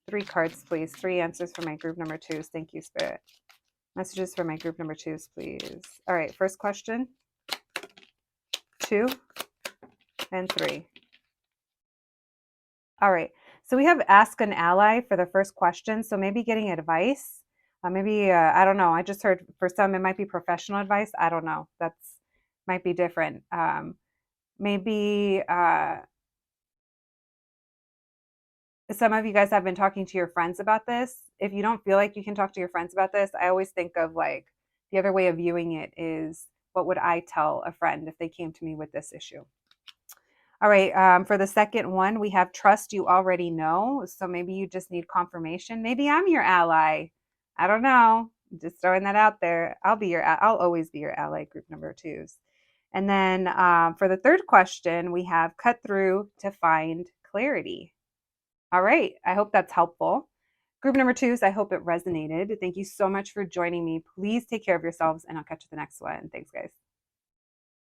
3 cards, please. 3 answers for my group number twos. Thank you, Spirit. Messages for my group number twos, please. All right, first question, 2, and 3. All right, so we have ask an ally for the first question. So maybe getting advice. I don't know. I just heard for some it might be professional advice. I don't know. That's might be different. Maybe some of you guys have been talking to your friends about this. If you don't feel like you can talk to your friends about this, I always think of like the other way of viewing it is, what would I tell a friend if they came to me with this issue? All right, for the second one, we have trust you already know. So maybe you just need confirmation. Maybe I'm your ally. I don't know. Just throwing that out there. I'll always be your ally, group number twos. And then for the third question, we have cut through to find clarity. All right, I hope that's helpful. Group number twos, I hope it resonated. Thank you so much for joining me. Please take care of yourselves, and I'll catch you the next one. Thanks, guys.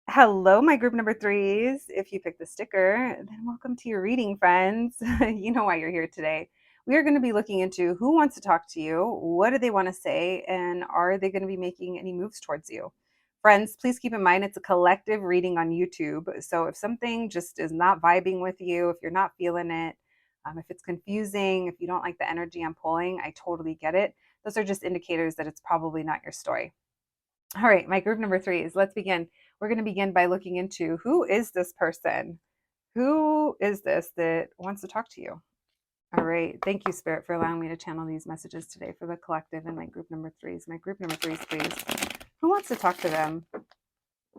Hello, my group number threes. If you picked the sticker, then welcome to your reading, friends. You know why you're here today. We are going to be looking into who wants to talk to you, what do they want to say, and are they going to be making any moves towards you? Friends, please keep in mind it's a collective reading on YouTube. So if something just is not vibing with you, if you're not feeling it, if it's confusing, if you don't like the energy I'm pulling, I totally get it. Those are just indicators that it's probably not your story. All right, my group number threes, let's begin. We're going to begin by looking into who is this person? Who is this that wants to talk to you? All right. Thank you, Spirit, for allowing me to channel these messages today for the collective and my group number threes. My group number threes, please. Who wants to talk to them?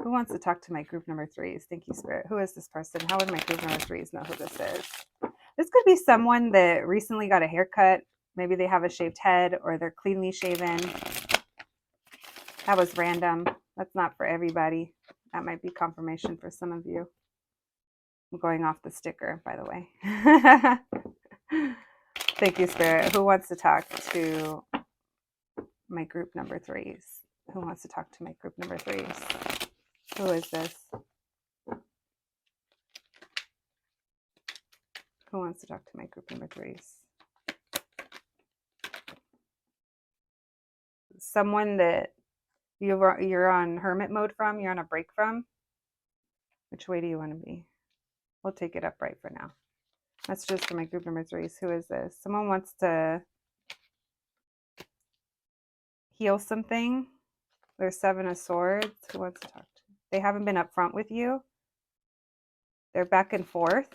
Who wants to talk to my group number threes? Thank you, Spirit. Who is this person? How would my group number threes know who this is? This could be someone that recently got a haircut. Maybe they have a shaved head or they're cleanly shaven. That was random. That's not for everybody. That might be confirmation for some of you. I'm going off the sticker, by the way. Thank you, Spirit. Who wants to talk to my group number threes? Who wants to talk to my group number threes? Who is this? Who wants to talk to my group number threes? Someone that you're on hermit mode from, you're on a break from? Which way do you want to be? We'll take it upright for now. Messages for my group number 3s. Who is this? Someone wants to heal something. There's 7 of Swords. Who wants to talk to? They haven't been upfront with you. They're back and forth.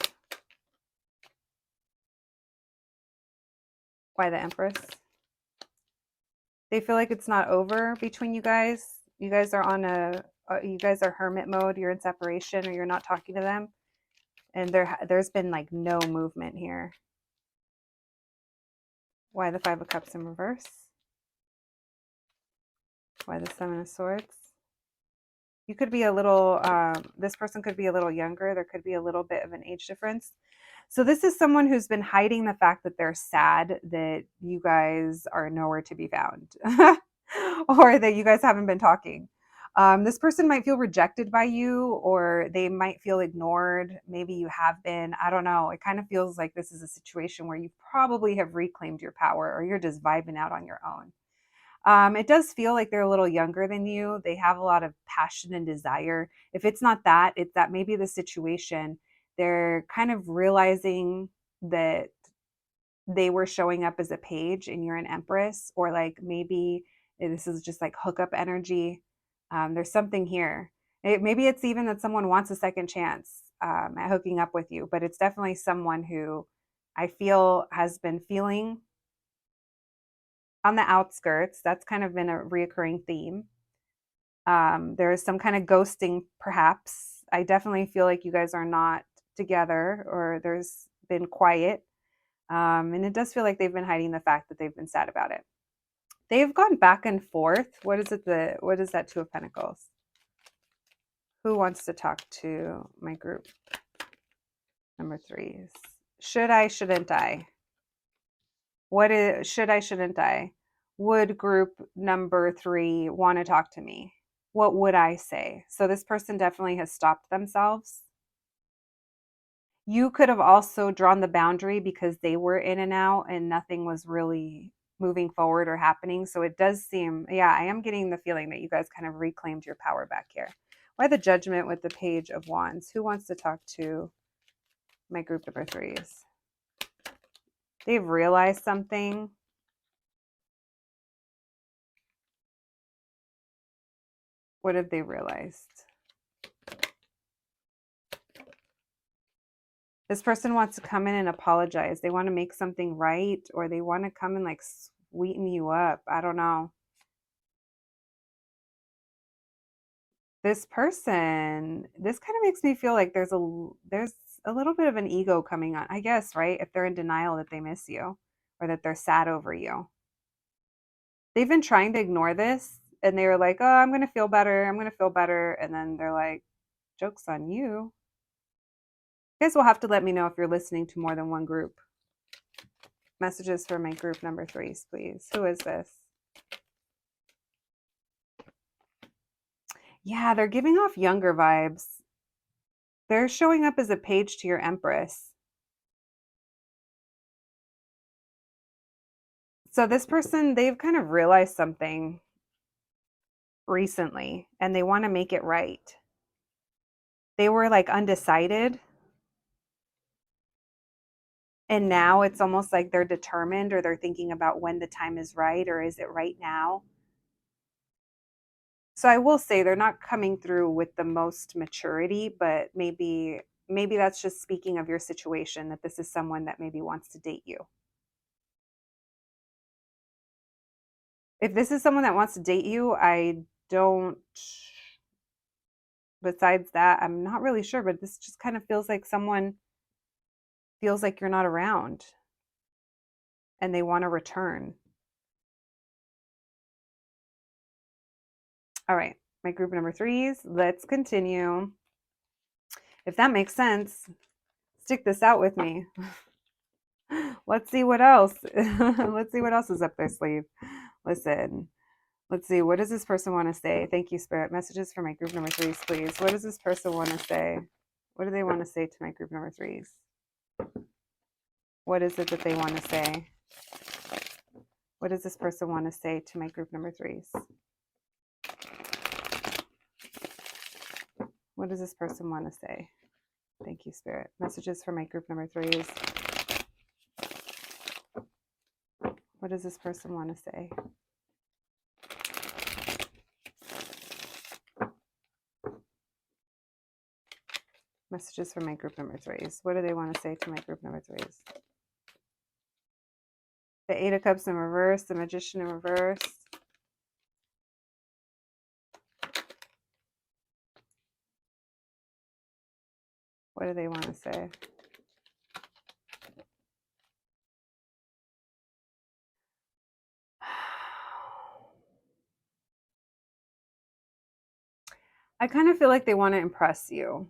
Why the Empress? They feel like it's not over between you guys. You guys are on you guys are hermit mode. You're in separation, or you're not talking to them. And there's been like no movement here. Why the 5 of Cups in reverse? Why the 7 of Swords? You could be a little, this person could be a little younger. There could be a little bit of an age difference. So this is someone who's been hiding the fact that they're sad that you guys are nowhere to be found or that you guys haven't been talking. This person might feel rejected by you, or they might feel ignored. Maybe you have been. I don't know. It kind of feels like this is a situation where you probably have reclaimed your power, or you're just vibing out on your own. It does feel like they're a little younger than you. They have a lot of passion and desire. If it's not that, it's that maybe the situation, they're kind of realizing that they were showing up as a page and you're an empress, or like maybe this is just like hookup energy. There's something here. Maybe it's even that someone wants a second chance at hooking up with you, but it's definitely someone who I feel has been feeling on the outskirts. That's kind of been a reoccurring theme. There is some kind of ghosting, perhaps. I definitely feel like you guys are not together, or there's been quiet. And it does feel like they've been hiding the fact that they've been sad about it. They've gone back and forth. What is it? What is that 2 of Pentacles? Who wants to talk to my group number 3s? Should I, shouldn't I? What is, should I, shouldn't I? Would group number 3 want to talk to me? What would I say? So this person definitely has stopped themselves. You could have also drawn the boundary because they were in and out and nothing was really moving forward or happening. So it does seem, yeah, I am getting the feeling that you guys kind of reclaimed your power back here. Why the Judgment with the Page of Wands? Who wants to talk to my group number 3s? They've realized something. What have they realized? This person wants to come in and apologize. They want to make something right, or they want to come and like sweeten you up. I don't know. This person, this kind of makes me feel like there's a little bit of an ego coming on, I guess, right? If they're in denial that they miss you or that they're sad over you. They've been trying to ignore this, and they were like, oh, I'm going to feel better. I'm going to feel better. And then they're like, joke's on you. You guys will have to let me know if you're listening to more than one group. Messages for my group number 3s, please. Who is this? Yeah, they're giving off younger vibes. They're showing up as a page to your Empress. So this person, they've kind of realized something recently and they want to make it right. They were like undecided. And now it's almost like they're determined, or they're thinking about when the time is right, or is it right now? So I will say they're not coming through with the most maturity, but maybe that's just speaking of your situation, that this is someone that maybe wants to date you. If this is someone that wants to date you, I don't, besides that, I'm not really sure, but this just kind of feels like someone feels like you're not around and they want to return. All right, my group number 3s, let's continue. If that makes sense, stick this out with me. Let's see what else. Let's see what else is up their sleeve. Listen, let's see. What does this person want to say? Thank you, Spirit. Messages for my group number 3s, please. What does this person want to say? What do they want to say to my group number 3s? What is it that they want to say? What does this person want to say to my group number 3s? What does this person want to say? Thank you, Spirit. Messages for my group number 3s. What does this person want to say? Messages for my group number threes. What do they want to say to my group number threes? The Eight of Cups in reverse, the Magician in reverse. What do they want to say? I kind of feel like they want to impress you.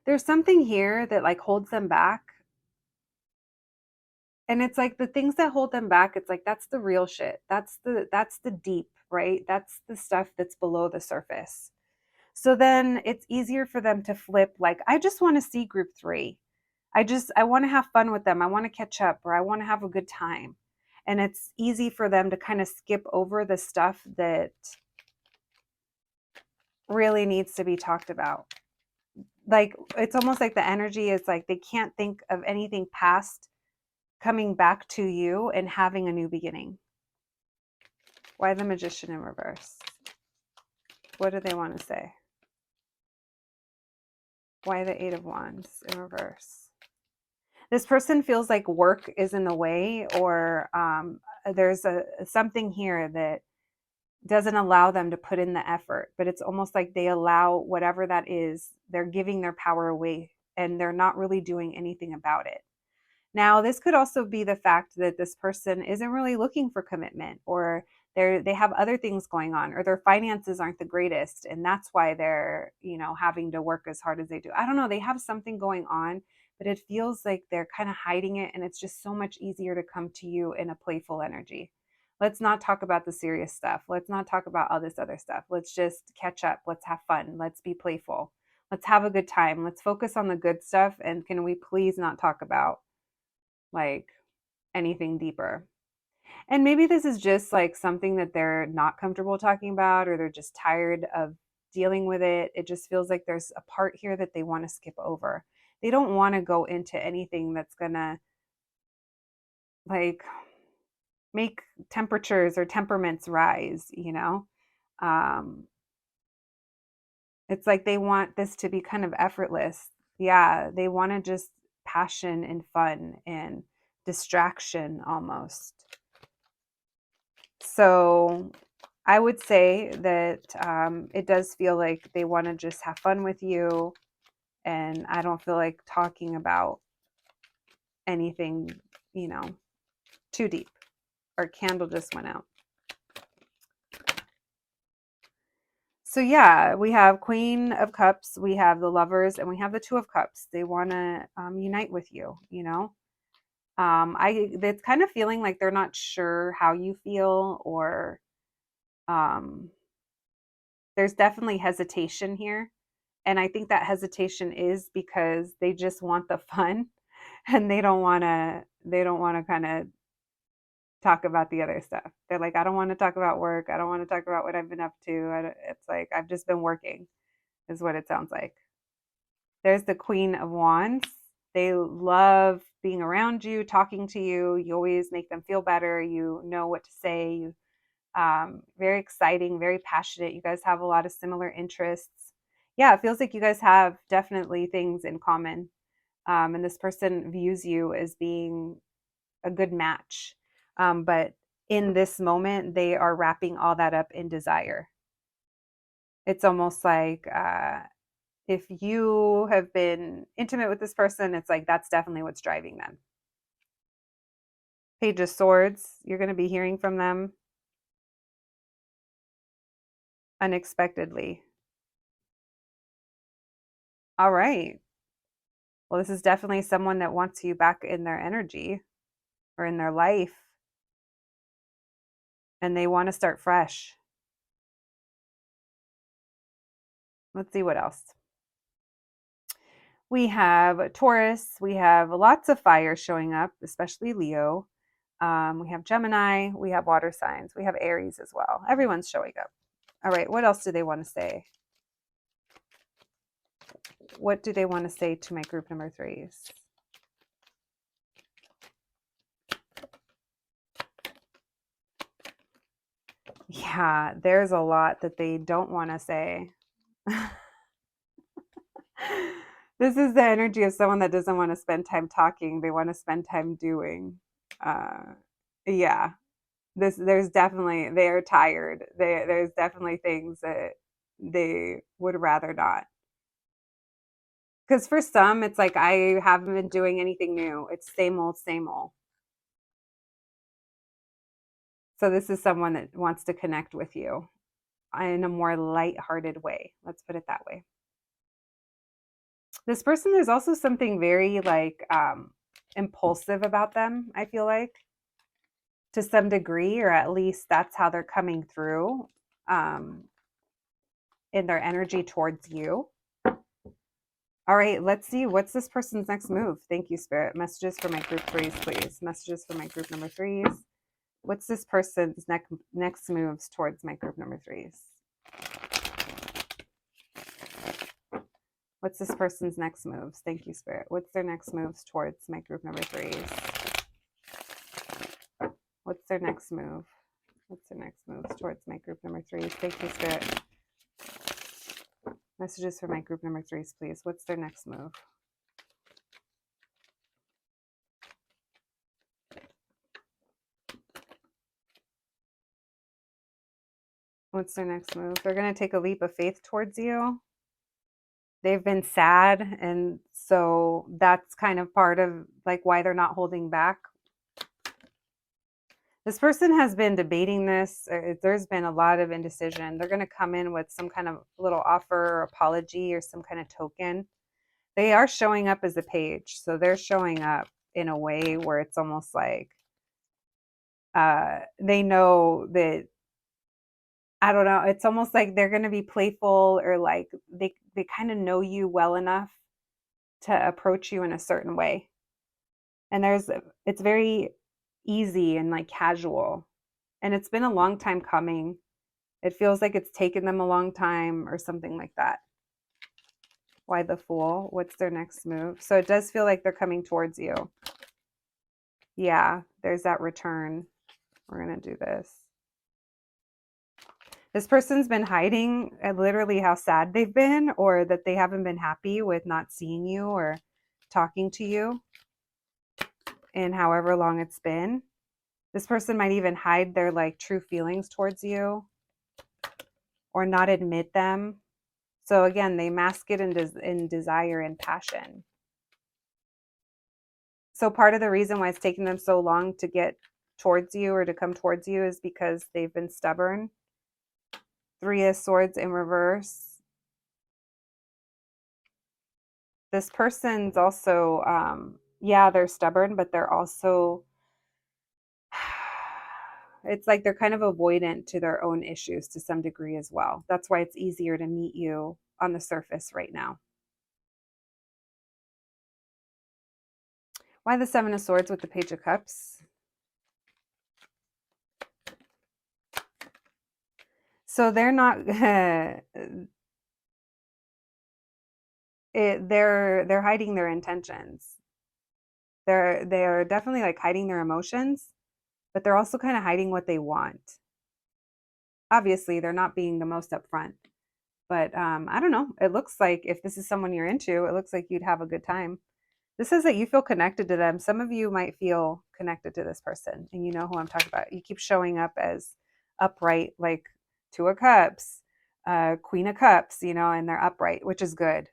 There's something here that like holds them back. And it's like the things that hold them back, it's like that's the real shit. That's the deep, right? That's the stuff that's below the surface. So then it's easier for them to flip like, I just want to see group three. I want to have fun with them. I want to catch up, or I want to have a good time. And it's easy for them to kind of skip over the stuff that really needs to be talked about. Like, it's almost like the energy is like they can't think of anything past coming back to you and having a new beginning. Why the Magician in reverse? What do they want to say? Why the Eight of Wands in reverse? This person feels like work is in the way, or there's something here that doesn't allow them to put in the effort, but it's almost like they allow whatever that is, they're giving their power away and they're not really doing anything about it. Now, this could also be the fact that this person isn't really looking for commitment, or they have other things going on, or their finances aren't the greatest, and that's why they're, having to work as hard as they do. I don't know, they have something going on, but it feels like they're kind of hiding it, and it's just so much easier to come to you in a playful energy. Let's not talk about the serious stuff. Let's not talk about all this other stuff. Let's just catch up. Let's have fun. Let's be playful. Let's have a good time. Let's focus on the good stuff. And can we please not talk about like anything deeper? And maybe this is just like something that they're not comfortable talking about, or they're just tired of dealing with it. It just feels like there's a part here that they want to skip over. They don't want to go into anything that's going to like make temperatures or temperaments rise, Um, it's like they want this to be kind of effortless. Yeah, they want to just passion and fun and distraction almost. So I would say that it does feel like they want to just have fun with you. And I don't feel like talking about anything, too deep. Our candle just went out. So yeah, we have Queen of Cups, we have the Lovers, and we have the Two of Cups. They want to unite with you, It's kind of feeling like they're not sure how you feel, or there's definitely hesitation here. And I think that hesitation is because they just want the fun and they don't want to kind of talk about the other stuff. They're like, I don't want to talk about work. I don't want to talk about what I've been up to. It's like, I've just been working, is what it sounds like. There's the Queen of Wands. They love being around you, talking to you. You always make them feel better. You know what to say. Very exciting, very passionate. You guys have a lot of similar interests. Yeah, it feels like you guys have definitely things in common. And this person views you as being a good match. But in this moment, they are wrapping all that up in desire. It's almost like if you have been intimate with this person, it's like that's definitely what's driving them. Page of Swords, you're going to be hearing from them unexpectedly. All right. Well, this is definitely someone that wants you back in their energy or in their life, and they want to start fresh. Let's see what else. We have Taurus. We have lots of fire showing up, especially Leo. We have Gemini. We have water signs. We have Aries as well. Everyone's showing up. All right. What else do they want to say? What do they want to say to my group number threes? Yeah, there's a lot that they don't want to say. This is the energy of someone that doesn't want to spend time talking. They want to spend time doing. Uh, yeah, there's definitely they are tired. There's definitely things that they would rather not. Because for some, it's like I haven't been doing anything new. It's same old, same old. So this is someone that wants to connect with you in a more light-hearted way. Let's put it that way. This person, there's also something very like impulsive about them, I feel like, to some degree, or at least that's how they're coming through um, in their energy towards you. All right, let's see. What's this person's next move? Thank you, Spirit. Messages for my group threes, please. Messages for my group number threes. What's this person's next moves towards my group number threes? What's this person's next moves? Thank you, Spirit. What's their next moves towards my group number threes? What's their next move? What's their next moves towards my group number threes? Thank you, Spirit. Messages for my group number threes, please. What's their next move? What's their next move? They're going to take a leap of faith towards you. They've been sad, and so that's kind of part of like why they're not holding back. This person has been debating this. There's been a lot of indecision. They're going to come in with some kind of little offer or apology or some kind of token. They are showing up as a page. So they're showing up in a way where it's almost like they know that, I don't know, it's almost like they're going to be playful, or like they kind of know you well enough to approach you in a certain way. And it's very easy and like casual. And it's been a long time coming. It feels like it's taken them a long time or something like that. Why the Fool? What's their next move? So it does feel like they're coming towards you. Yeah, there's that return. We're going to do this. This person's been hiding literally how sad they've been, or that they haven't been happy with not seeing you or talking to you in however long it's been. This person might even hide their like true feelings towards you or not admit them. So again, they mask it in desire and passion. So part of the reason why it's taking them so long to get towards you or to come towards you is because they've been stubborn. Three of Swords in reverse. This person's also, yeah, they're stubborn, but they're also, it's like they're kind of avoidant to their own issues to some degree as well. That's why it's easier to meet you on the surface right now. Why the Seven of Swords with the Page of Cups? So they're not they're hiding their intentions. They're definitely like hiding their emotions, but they're also kind of hiding what they want. Obviously, they're not being the most upfront, but I don't know. It looks like if this is someone you're into, it looks like you'd have a good time. This says that you feel connected to them. Some of you might feel connected to this person, and you know who I'm talking about. You keep showing up as upright, like Two of Cups, Queen of Cups, you know, and they're upright, which is good.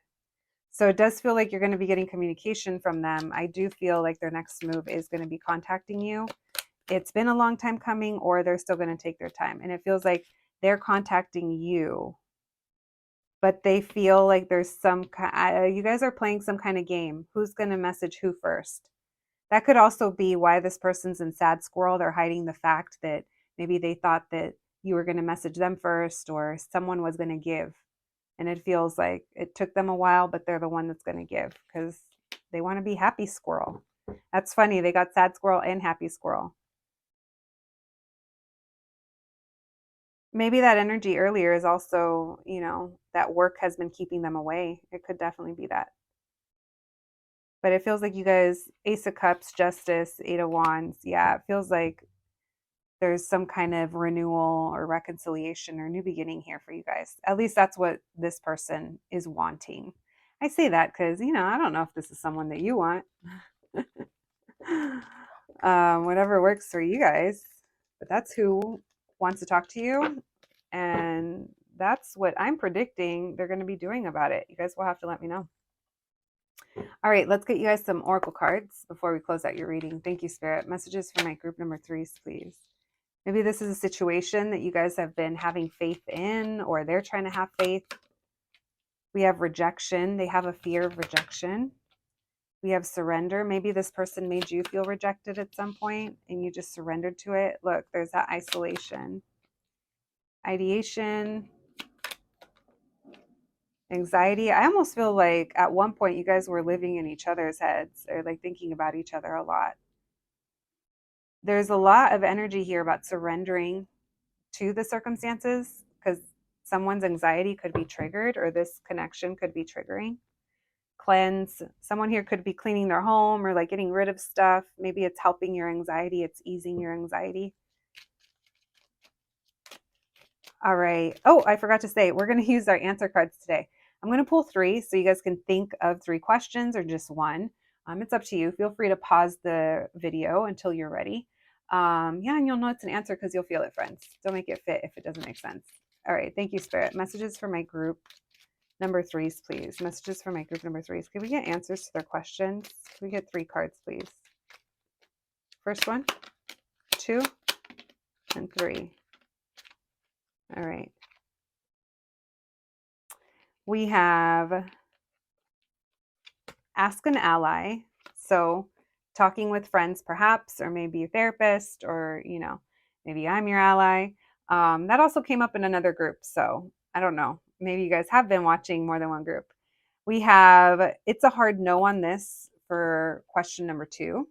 So it does feel like you're going to be getting communication from them. I do feel like their next move is going to be contacting you. It's been a long time coming, or they're still going to take their time. And it feels like they're contacting you, but they feel like there's some you guys are playing some kind of game. Who's going to message who first? That could also be why this person's in Sad Squirrel. They're hiding the fact that maybe they thought that you were going to message them first, or someone was going to give. And it feels like it took them a while, but they're the one that's going to give because they want to be happy squirrel. That's funny. They got Sad Squirrel and Happy Squirrel. Maybe that energy earlier is also, you know, that work has been keeping them away. It could definitely be that. But it feels like you guys, Ace of Cups, Justice, Eight of Wands. Yeah, it feels like there's some kind of renewal or reconciliation or new beginning here for you guys. At least that's what this person is wanting. I say that because, I don't know if this is someone that you want. Whatever works for you guys. But that's who wants to talk to you. And that's what I'm predicting they're going to be doing about it. You guys will have to let me know. All right, let's get you guys some oracle cards before we close out your reading. Thank you, Spirit. Messages for my group number 3s, please. Maybe this is a situation that you guys have been having faith in, or they're trying to have faith. We have rejection. They have a fear of rejection. We have surrender. Maybe this person made you feel rejected at some point and you just surrendered to it. Look, there's that isolation. Ideation. Anxiety. I almost feel like at one point you guys were living in each other's heads or like thinking about each other a lot. There's a lot of energy here about surrendering to the circumstances because someone's anxiety could be triggered or this connection could be triggering. Cleanse. Someone here could be cleaning their home or like getting rid of stuff. Maybe it's helping your anxiety. It's easing your anxiety. All right. Oh, I forgot to say, we're going to use our answer cards today. I'm going to pull 3 so you guys can think of 3 questions or just one. It's up to you. Feel free to pause the video until you're ready. Yeah, and you'll know it's an answer because you'll feel it, friends. Don't make it fit if it doesn't make sense. All right. Thank you, Spirit. Messages for my group number 3s, please. Messages for my group number 3s. Can we get answers to their questions? Can we get 3 cards, please? First one, 2, and 3. All right. We have ask an ally. So talking with friends, perhaps, or maybe a therapist, or, maybe I'm your ally. That also came up in another group. So I don't know. Maybe you guys have been watching more than one group. We have, it's a hard no on this for question number 2.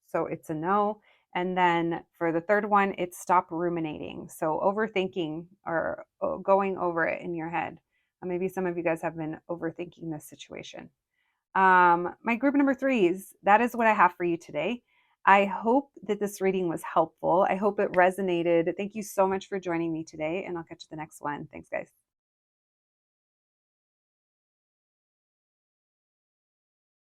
So it's a no. And then for the third one, it's stop ruminating. So overthinking or going over it in your head. Maybe some of you guys have been overthinking this situation. My group number 3s, that is what I have for you today. I hope that this reading was helpful. I hope it resonated. Thank you so much for joining me today, and I'll catch you the next one. Thanks, guys.